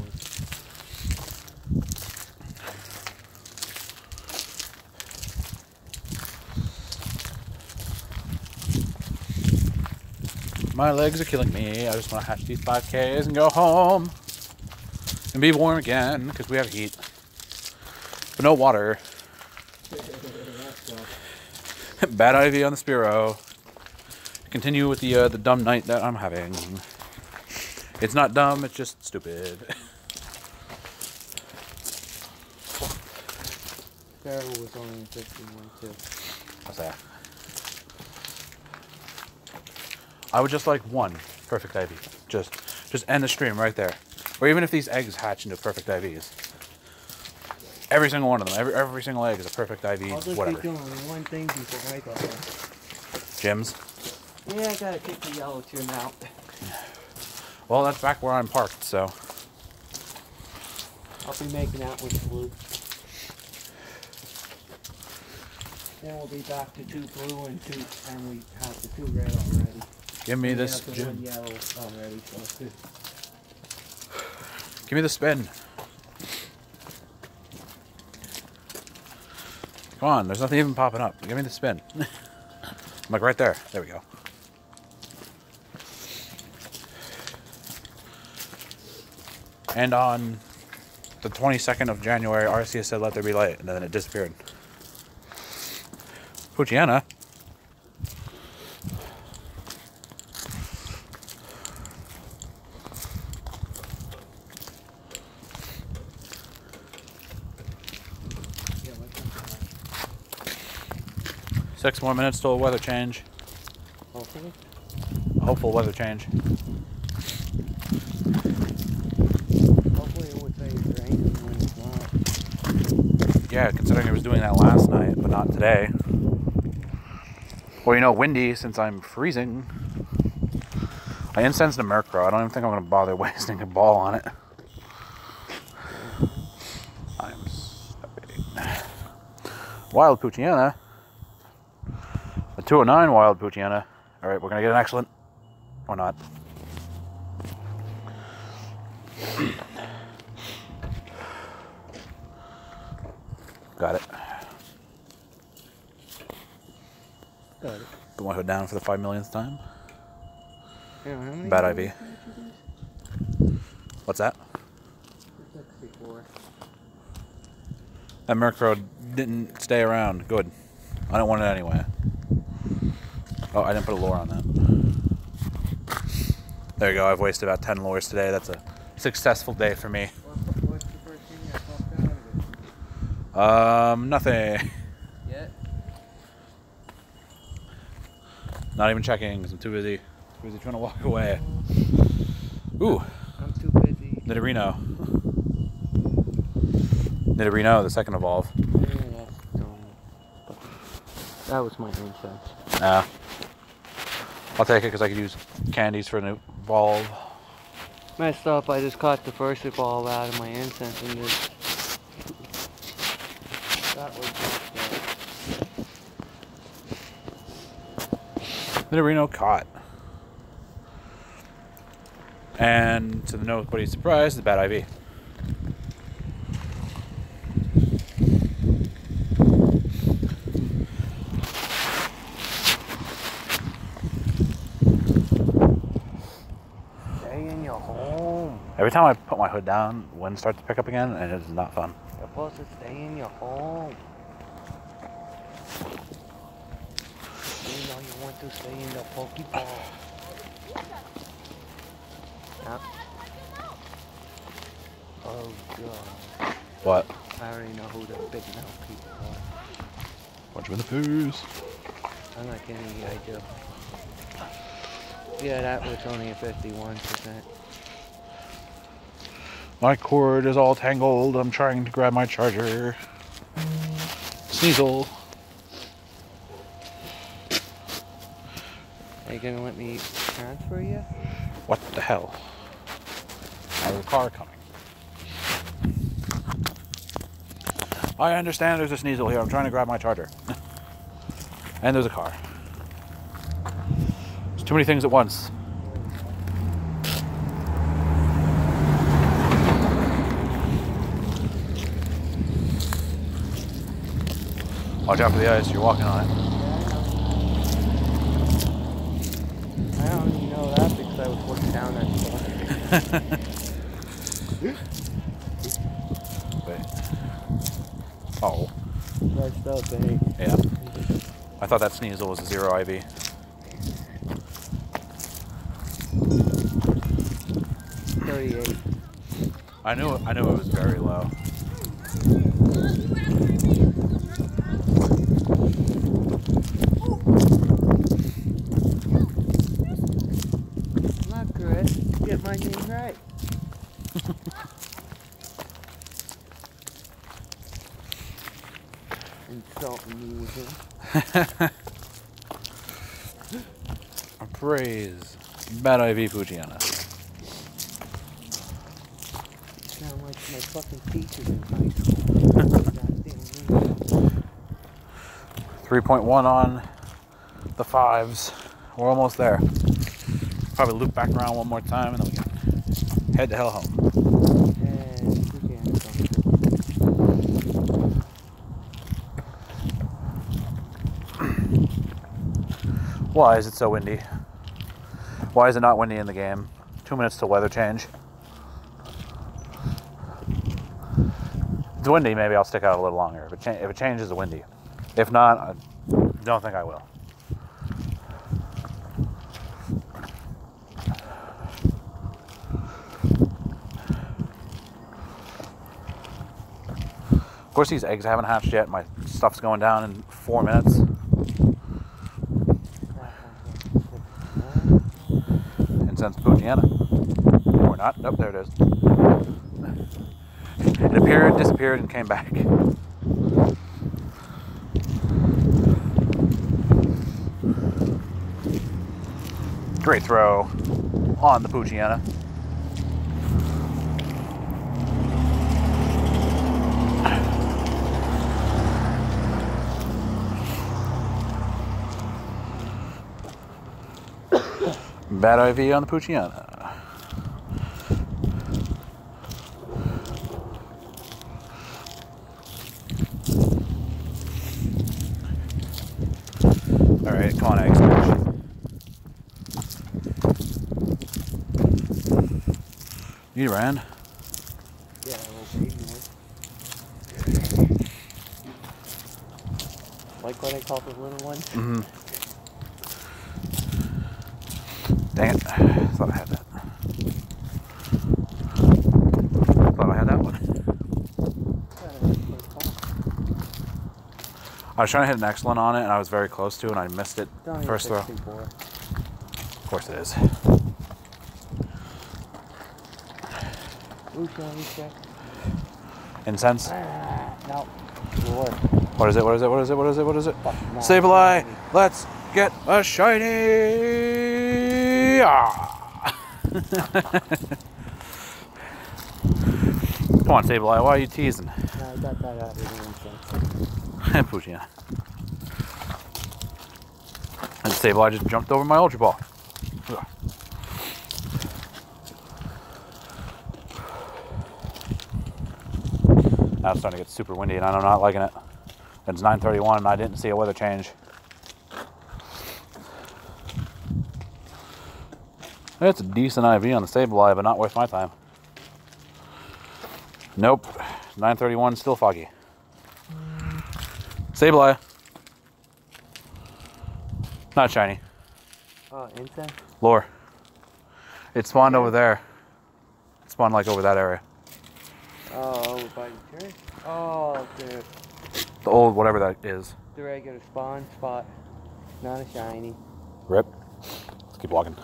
My legs are killing me. I just want to hatch these 5Ks and go home. And be warm again, because we have heat. But no water. Bad Ivy on the Spearow. Continue with the dumb night that I'm having. It's not dumb, it's just stupid. Sparrow was only a 51 too. What's that? I would just like one perfect IV. Just end the stream right there. Or even if these eggs hatch into perfect IVs. Every single one of them. Every single egg is a perfect IV, I'll just whatever. be doing one thing before I go home. Gyms? Yeah, I gotta kick the yellow trim out. Well, that's back where I'm parked, so. I'll be making out with the blue. Then we'll be back to 2 blue and we have the 2 red already. Give me this gym. gym. 1 yellow already, so it's good. Give me the spin. Come on, there's nothing even popping up. Give me the spin. I'm like right there. There we go. And on the 22nd of January, Arceus said let there be light, and then it disappeared. Poochyena. Six more minutes till a weather change. Hopefully. A hopeful weather change. Hopefully it would say it's raining when it's not. Yeah, considering it was doing that last night, but not today. Well, you know, windy since I'm freezing. I incensed a Murkrow. I don't even think I'm going to bother wasting a ball on it. I'm stepping. Wild Poochyena. A 209 Wild Poochyena. Alright, we're going to get an excellent. Or not. hood down for the 5 millionth time. Yeah, how many Bad days IV. did you do? What's that? 64. That Murkrow didn't stay around. Good. I don't want it anyway. Oh, I didn't put a lure on that. There you go. I've wasted about 10 lures today. That's a successful day for me. What's the first thing that popped out of it? Nothing. Yet? Not even checking because I'm too busy. Too busy trying to walk away. Ooh. I'm too busy. Nidorino. Nidorino, the second evolve. Yeah, that was my incense. Nah. I'll take it because I could use candies for an evolve. Messed up, I just caught the first evolve out of my incense and just... That was just Nidorino caught. And to nobody's surprise, the bad IV. Stay in your home. Every time I put my hood down, wind starts to pick up again, and it is not fun. You're supposed to stay in your home. You know you want to stay in the Pokeball. Yep. Oh god. What? I already know who the big mouth people are. Punch him in the face. I'm not kidding you, I do. Yeah, that was only a 51%. My cord is all tangled. I'm trying to grab my charger. Sneasel. Are you gonna let me transfer you? What the hell? There's a car coming. I understand there's a Sneasel here. I'm trying to grab my charger. And there's a car. There's too many things at once. Watch out for the ice. You're walking on it. I don't even know that because I was looking down at the Wait. Oh. Messed up, eh? Yeah. I thought that Sneasel was a 0 IV. I knew it was very low. Not good. Get my name right. Insulting me with him. Praise. Bad IV Fujiana. You sound like my fucking teachers in high school. Goddamn 3.1 on the 5s. We're almost there. Probably loop back around one more time and then we can head the hell home. and Why is it so windy? Why is it not windy in the game? 2 minutes till weather change. If it's windy, maybe I'll stick out a little longer. If it changes, it's windy. If not, I don't think I will. Of course, these eggs haven't hatched yet. My stuff's going down in 4 minutes. Incense Pogiana. Or not. Nope, there it is. It appeared, disappeared, and came back. Great throw on the Pogiana. Bad IV on the Poochyana. Alright, come on, eggs. You ran? Yeah, a little baby one. Like what I call the little ones? Mm-hmm. Dang it. I thought I had that. Thought I had that one. I was trying to hit an excellent on it, and I was very close to, and I missed it first throw. Of course it is. Ooh, shiny check. Incense? No. Lord. What is it? What is it? What is it? What is it? What is it? Sableye! Let's get a shiny! Ah. Come on, Sableye, why are you teasing? No, I got that out of the incense. Pushing. And Sableye just jumped over my Ultra Ball. Ugh. Now it's starting to get super windy and I'm not liking it. It's 9:31 and I didn't see a weather change. It's a decent IV on the Sableye, but not worth my time. Nope. 9:31, still foggy. Sableye. Not shiny. Oh, incense? Lure. It spawned over there. It spawned like over that area. Oh, over by the church? Oh, the old whatever that is. The regular spawn spot. Not a shiny. Rip. Let's keep walking.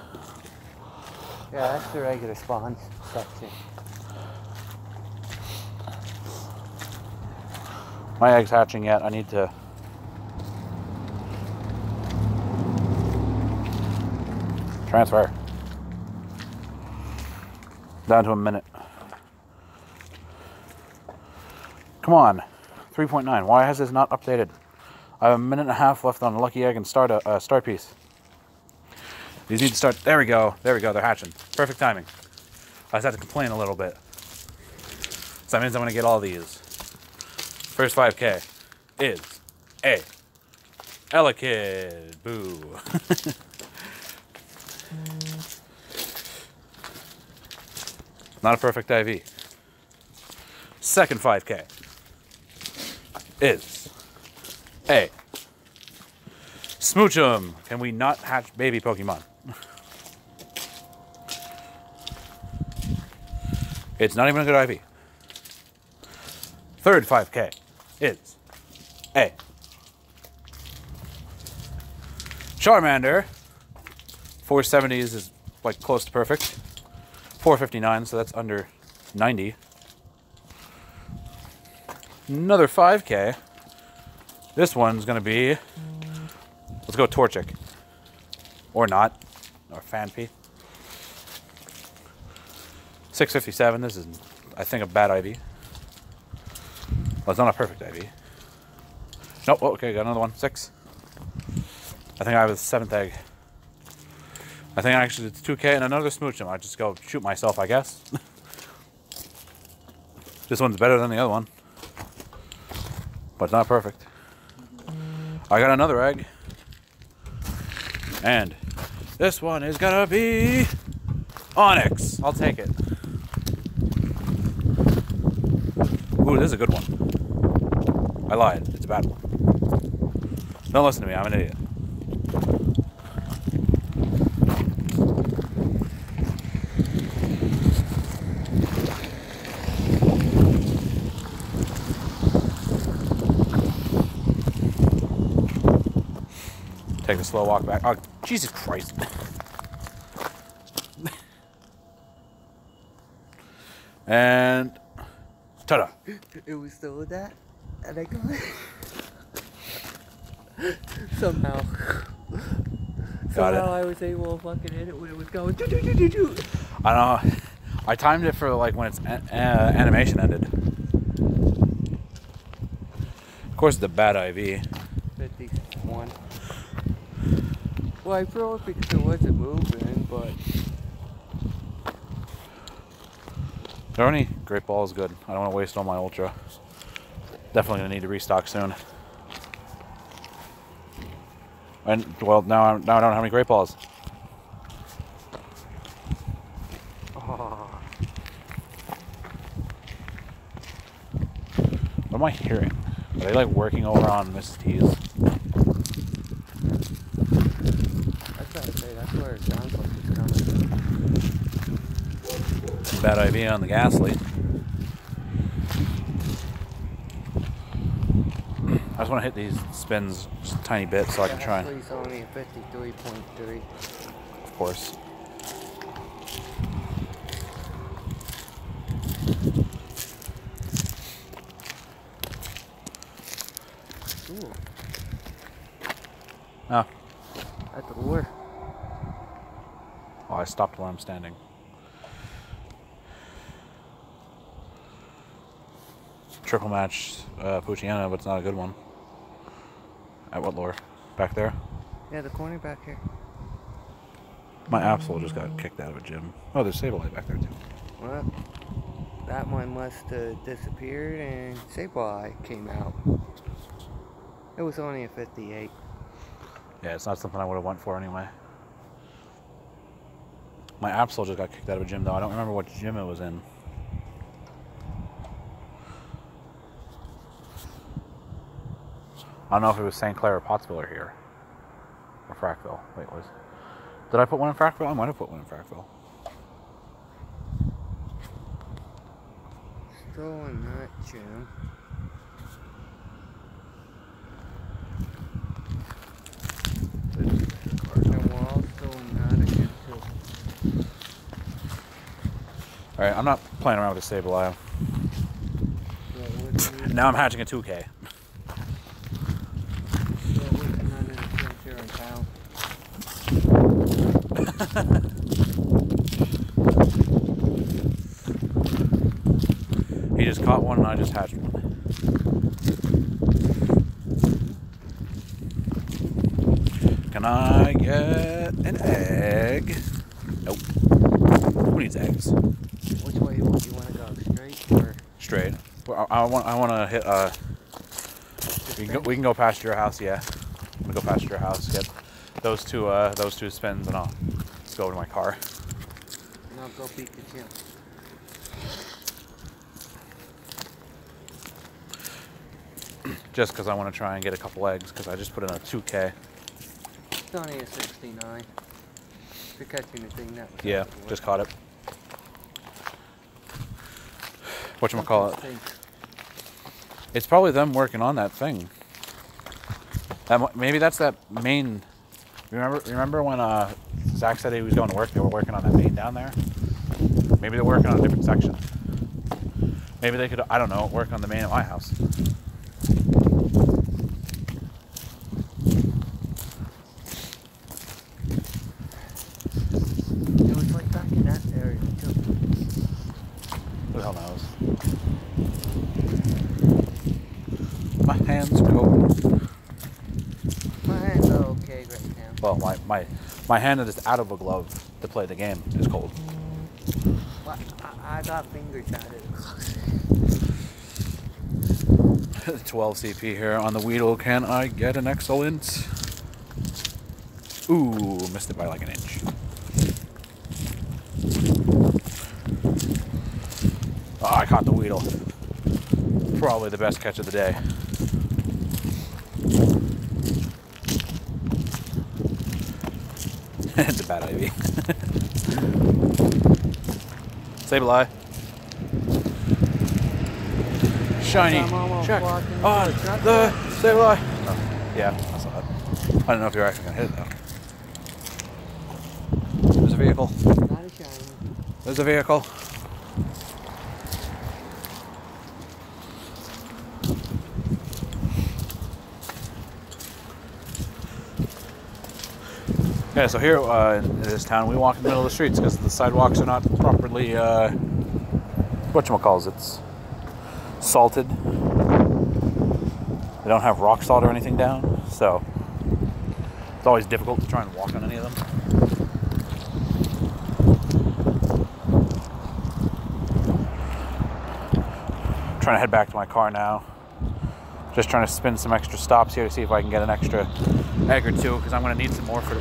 Yeah, that's the regular spawn section. My egg's hatching yet. I need to... transfer. Down to a minute. Come on. 3.9. Why has this not updated? I have a minute and a half left on a lucky egg and start piece. These need to start. There we go. There we go. They're hatching. Perfect timing. I just have to complain a little bit. So that means I'm going to get all these. First 5K is a Elekid. Boo. Not a perfect IV. Second 5K is a Smoochum. Can we not hatch baby Pokemon? It's not even a good IV. Third 5K is a Charmander. 470s is like close to perfect. 459, so that's under 90. Another 5K. This one's gonna be, let's go Torchic. Or not, or Fanpy. 657, this is, I think, a bad IV. Well, it's not a perfect IV. Nope, oh, okay, got another one, 6. I think I have a 7th egg. I think actually it's 2K and another Smoochum. I just go shoot myself, I guess. This one's better than the other one. But it's not perfect. I got another egg. And this one is gonna be Onyx. I'll take it. Ooh, this is a good one. I lied. It's a bad one. Don't listen to me. I'm an idiot. Take a slow walk back. Oh, Jesus Christ. And ta-da. It was still that, and I got it. Somehow. Got it. I was able to fucking hit it when it was going. I don't know. I timed it for like when its animation ended. Of course, it's a bad IV. 51. Well, I threw it because it wasn't moving, but... Are any Great Ball is good. I don't want to waste all my Ultra. Definitely going to need to restock soon. And, well, now I don't have any Great Balls. Oh. am I hearing? Are they like working over on Mrs. T's? I try to say that's where it sounds like it's coming. Bad idea on the gas lead. I just want to hit these spins just a tiny bit so I can try. Gas lead's only a 53.3. Of course. Ooh. Oh. At the lure. Oh, I stopped where I'm standing. Triple match Pucciana, but it's not a good one. At what lure? Back there? Yeah, the corner back here. My Absol just got kicked out of a gym. Oh, there's Sableye back there too. Well, that one must have disappeared and Sableye came out. It was only a 58. Yeah, it's not something I would have went for anyway. My Absol just got kicked out of a gym though. I don't remember what gym it was in. I don't know if it was St. Clair or Pottsville or here. Or Frackville. Wait, did I put one in Frackville? I might have put one in Frackville. Still in that gym. And we're all still in that again too. Alright, I'm not playing around with the Sableye. Now I'm hatching a 2K. He just caught one and I just hatched one. Can I get an egg? Nope. Who needs eggs? Which way you want to go? Straight or? Straight. Well, I want to hit. We can go past your house. Yeah, I'm gonna go past your house. Get those two spins, and I'll go over to my car. And I'll go beat the gym. Just because I want to try and get a couple eggs, because I just put in a 2K. It's only a 69. If you're catching the thing that. Yeah, just caught it. Whatchamacallit? It's probably them working on that thing. Maybe that's that main. Remember when Zach said he was going to work? They were working on that main down there. Maybe they're working on a different section. Maybe they could, I don't know, work on the main at my house. It was like back in that area too. Who the hell knows? My hands cold. My hands are okay right now. Well, my hand that is out of a glove to play the game is cold. Well, I got fingers at it. 12 CP here on the Weedle. Can I get an excellent? Ooh, missed it by like an inch. Oh, I caught the Weedle. Probably the best catch of the day. It's a bad idea. Sableye. Shiny. Check on the Sableye. Oh, yeah, I saw it. I don't know if you're actually going to hit it, though. There's a vehicle. Not a shiny. There's a vehicle. Yeah, so here in this town, we walk in the middle of the streets because the sidewalks are not properly, whatchamacallit, salted. They don't have rock salt or anything down, so it's always difficult to try and walk on any of them. Trying to head back to my car now. Just trying to spin some extra stops here to see if I can get an extra egg or two, because I'm going to need some more for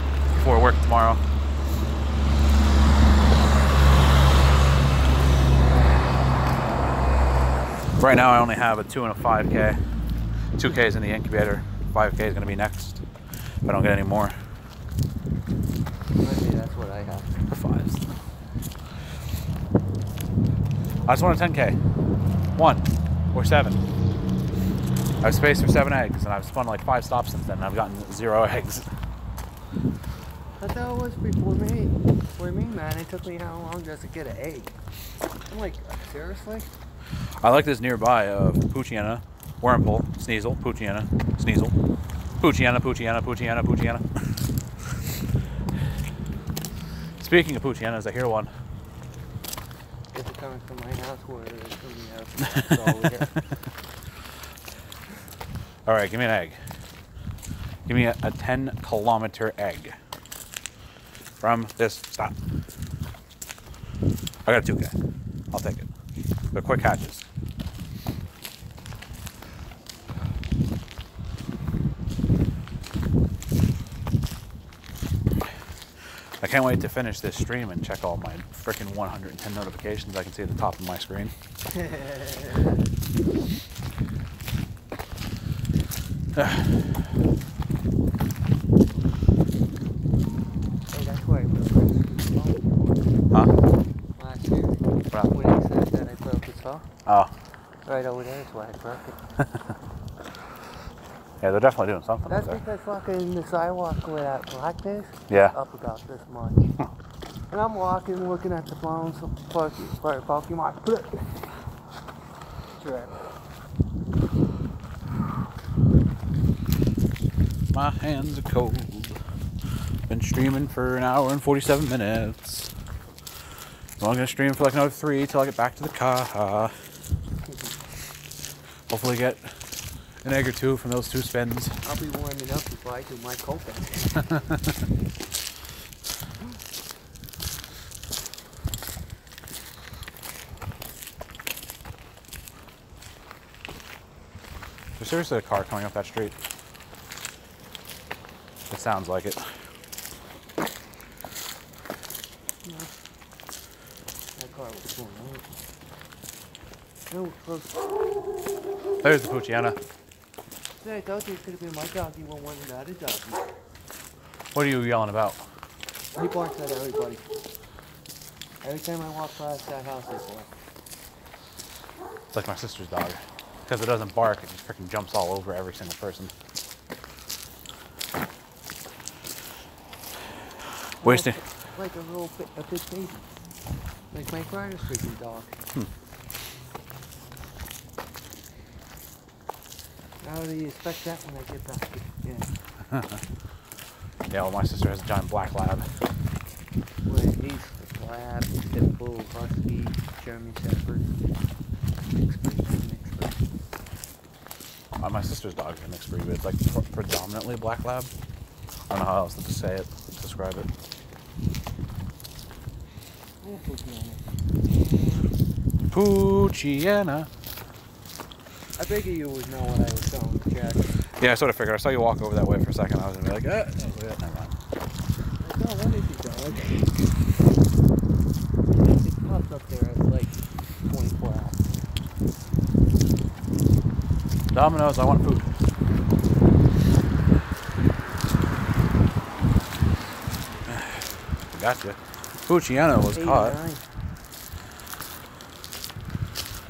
work tomorrow. Right now I only have a 2 and a 5K. 2K is in the incubator. 5K is going to be next. If I don't get any more. Maybe that's what I have. For 5s. I just want a 10K. 1 or 7. I have space for 7 eggs, and I've spun like 5 stops since then, and I've gotten 0 eggs. I thought it was before me. For me, man, it took me how long just to get an egg? I'm like, seriously? I like this nearby of Poochyena, Wurmple, Sneasel, Poochyena, Sneasel, Poochyena, Poochyena, Poochyena, Poochyena. Speaking of Poochyenas, I hear one. Is it coming from my house or is it coming out over here? Alright, give me an egg. Give me a 10-kilometer egg. From this stop. I got a 2K. I'll take it. They're quick hatches. I can't wait to finish this stream and check all my freaking 110 notifications I can see at the top of my screen. Hey, that's where I broke it. Huh? Last year. What? When he said that I broke his saw. Oh. Right over there is why I broke it. Yeah, they're definitely doing something That's over there. because fucking the sidewalk where that black is Yeah. up about this much. And I'm walking, looking at the phones for Pokemon. Sure. My hands are cold. Been streaming for an hour and 47 minutes. I'm only gonna stream for like another 3 till I get back to the car. Hopefully get an egg or 2 from those 2 spins. I'll be warming up before I do my coping. There's seriously a car coming up that street. It sounds like it. No. That car was going on. No, close. There's the Poochyena. See, I told you it could have been my doggy when one of the other doggies. What are you yelling about? He barks at everybody. Every time I walk past that house, they bark. It's like my sister's dog. Because it doesn't bark, it just freaking jumps all over every single person. Wasting. Like a big baby. Like my brother's freaking dog. How do you expect that when I get back? Yeah. Yeah, well, my sister has a giant black lab. Well, he's a lab, pit bull, husky, German shepherd, mixed breed. My sister's dog is a mixed breed, but it's like predominantly black lab. I don't know how else to say it, describe it. Poochyena. I figured you would know what I was telling Jack. Yeah, I sort of figured. I saw you walk over that way for a second. I was gonna be like, never mind. I know, what is he dog? It pops up there at like 24 hours. Domino's, I want food. Gotcha. Poochyena was 89. caught.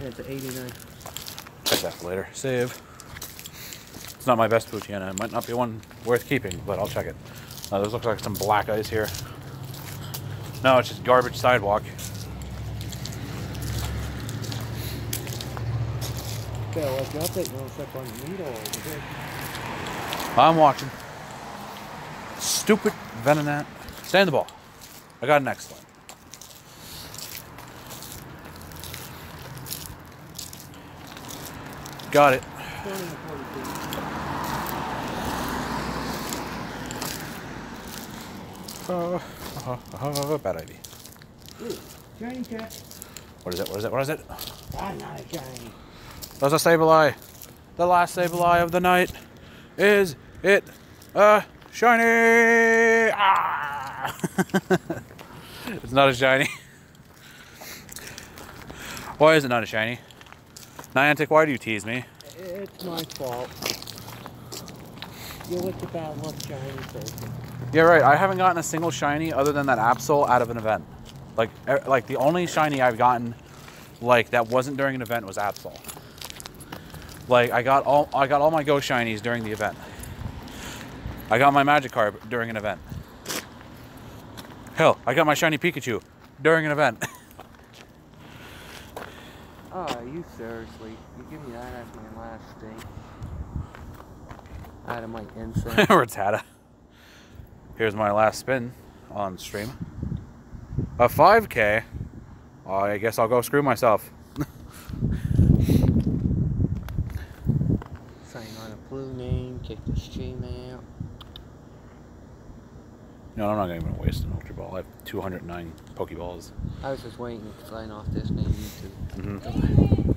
Yeah, it's an 89. Check that for later. Save. It's not my best Poochyena. It might not be one worth keeping, but I'll check it. This looks like some black ice here. No, it's just garbage sidewalk. Okay, well, if you update, you don't step on the needle over here. I'm watching. Stupid Venonat. Stay in the ball. I got an excellent. Got it. Bad idea. Ooh, shiny cat. What is it? What is it? What is it? Ah, not a shiny. There's a Sableye. The last Sableye of the night. Is it a shiny? Ah! It's not a shiny. Why is it not a shiny? Niantic, why do you tease me? It's my fault. You're with the bad luck shiny person. Yeah, right. I haven't gotten a single shiny other than that Absol out of an event. Like the only shiny I've gotten, like that wasn't during an event was Absol. Like I got all my Go shinies during the event. I got my Magikarp during an event. Hell, I got my shiny Pikachu during an event. Oh, you seriously? You give me that as my last thing. Out of my incense. Rattata. Here's my last spin on stream. A 5K. Oh, I guess I'll go screw myself. Sign on a blue name, kick the stream out. No, I'm not even going to waste an Ultra Ball. I have 209 Pokeballs. I was just waiting to sign off this name YouTube. Mm-hmm.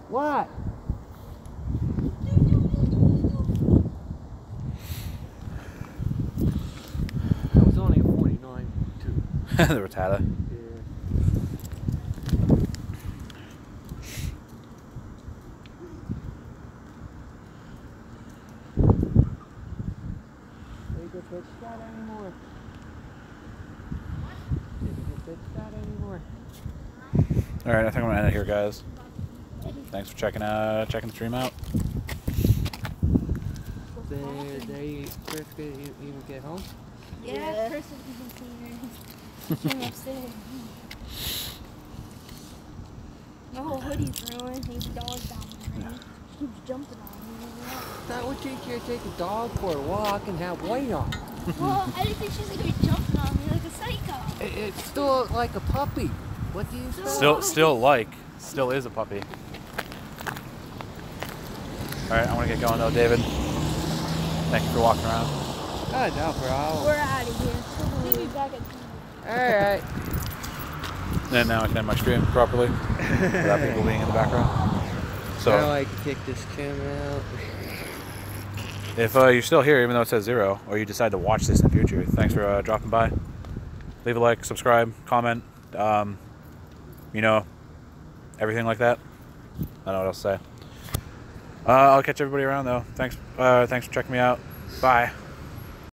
What? That was only a 49 too. The Rattata. Yeah. They can pitch that anymore. They can pitch that anymore. Alright, I think I'm going to end it here, guys. Thanks for checking the stream out. Chris could even get home? Yeah, Chris is even cleaner. Came upstairs. My whole hoodie's ruined. He's dog down there. He keeps jumping on me. That would teach you to take a dog for a walk and have white on. Well, I didn't think she was going to be jumping on me like a psycho. It's still like a puppy. What do you say? Still is a puppy. Alright, I want to get going though, David. Thank you for walking around. Oh, no problem. We're out of here. We'll be back at 2. Alright. And now I can end my stream properly without people being in the background. So now I can kick this camera out. if you're still here, even though it says 0, or you decide to watch this in the future, thanks for dropping by. Leave a like, subscribe, comment, you know, everything like that. I don't know what else to say. I'll catch everybody around though. Thanks for checking me out. Bye.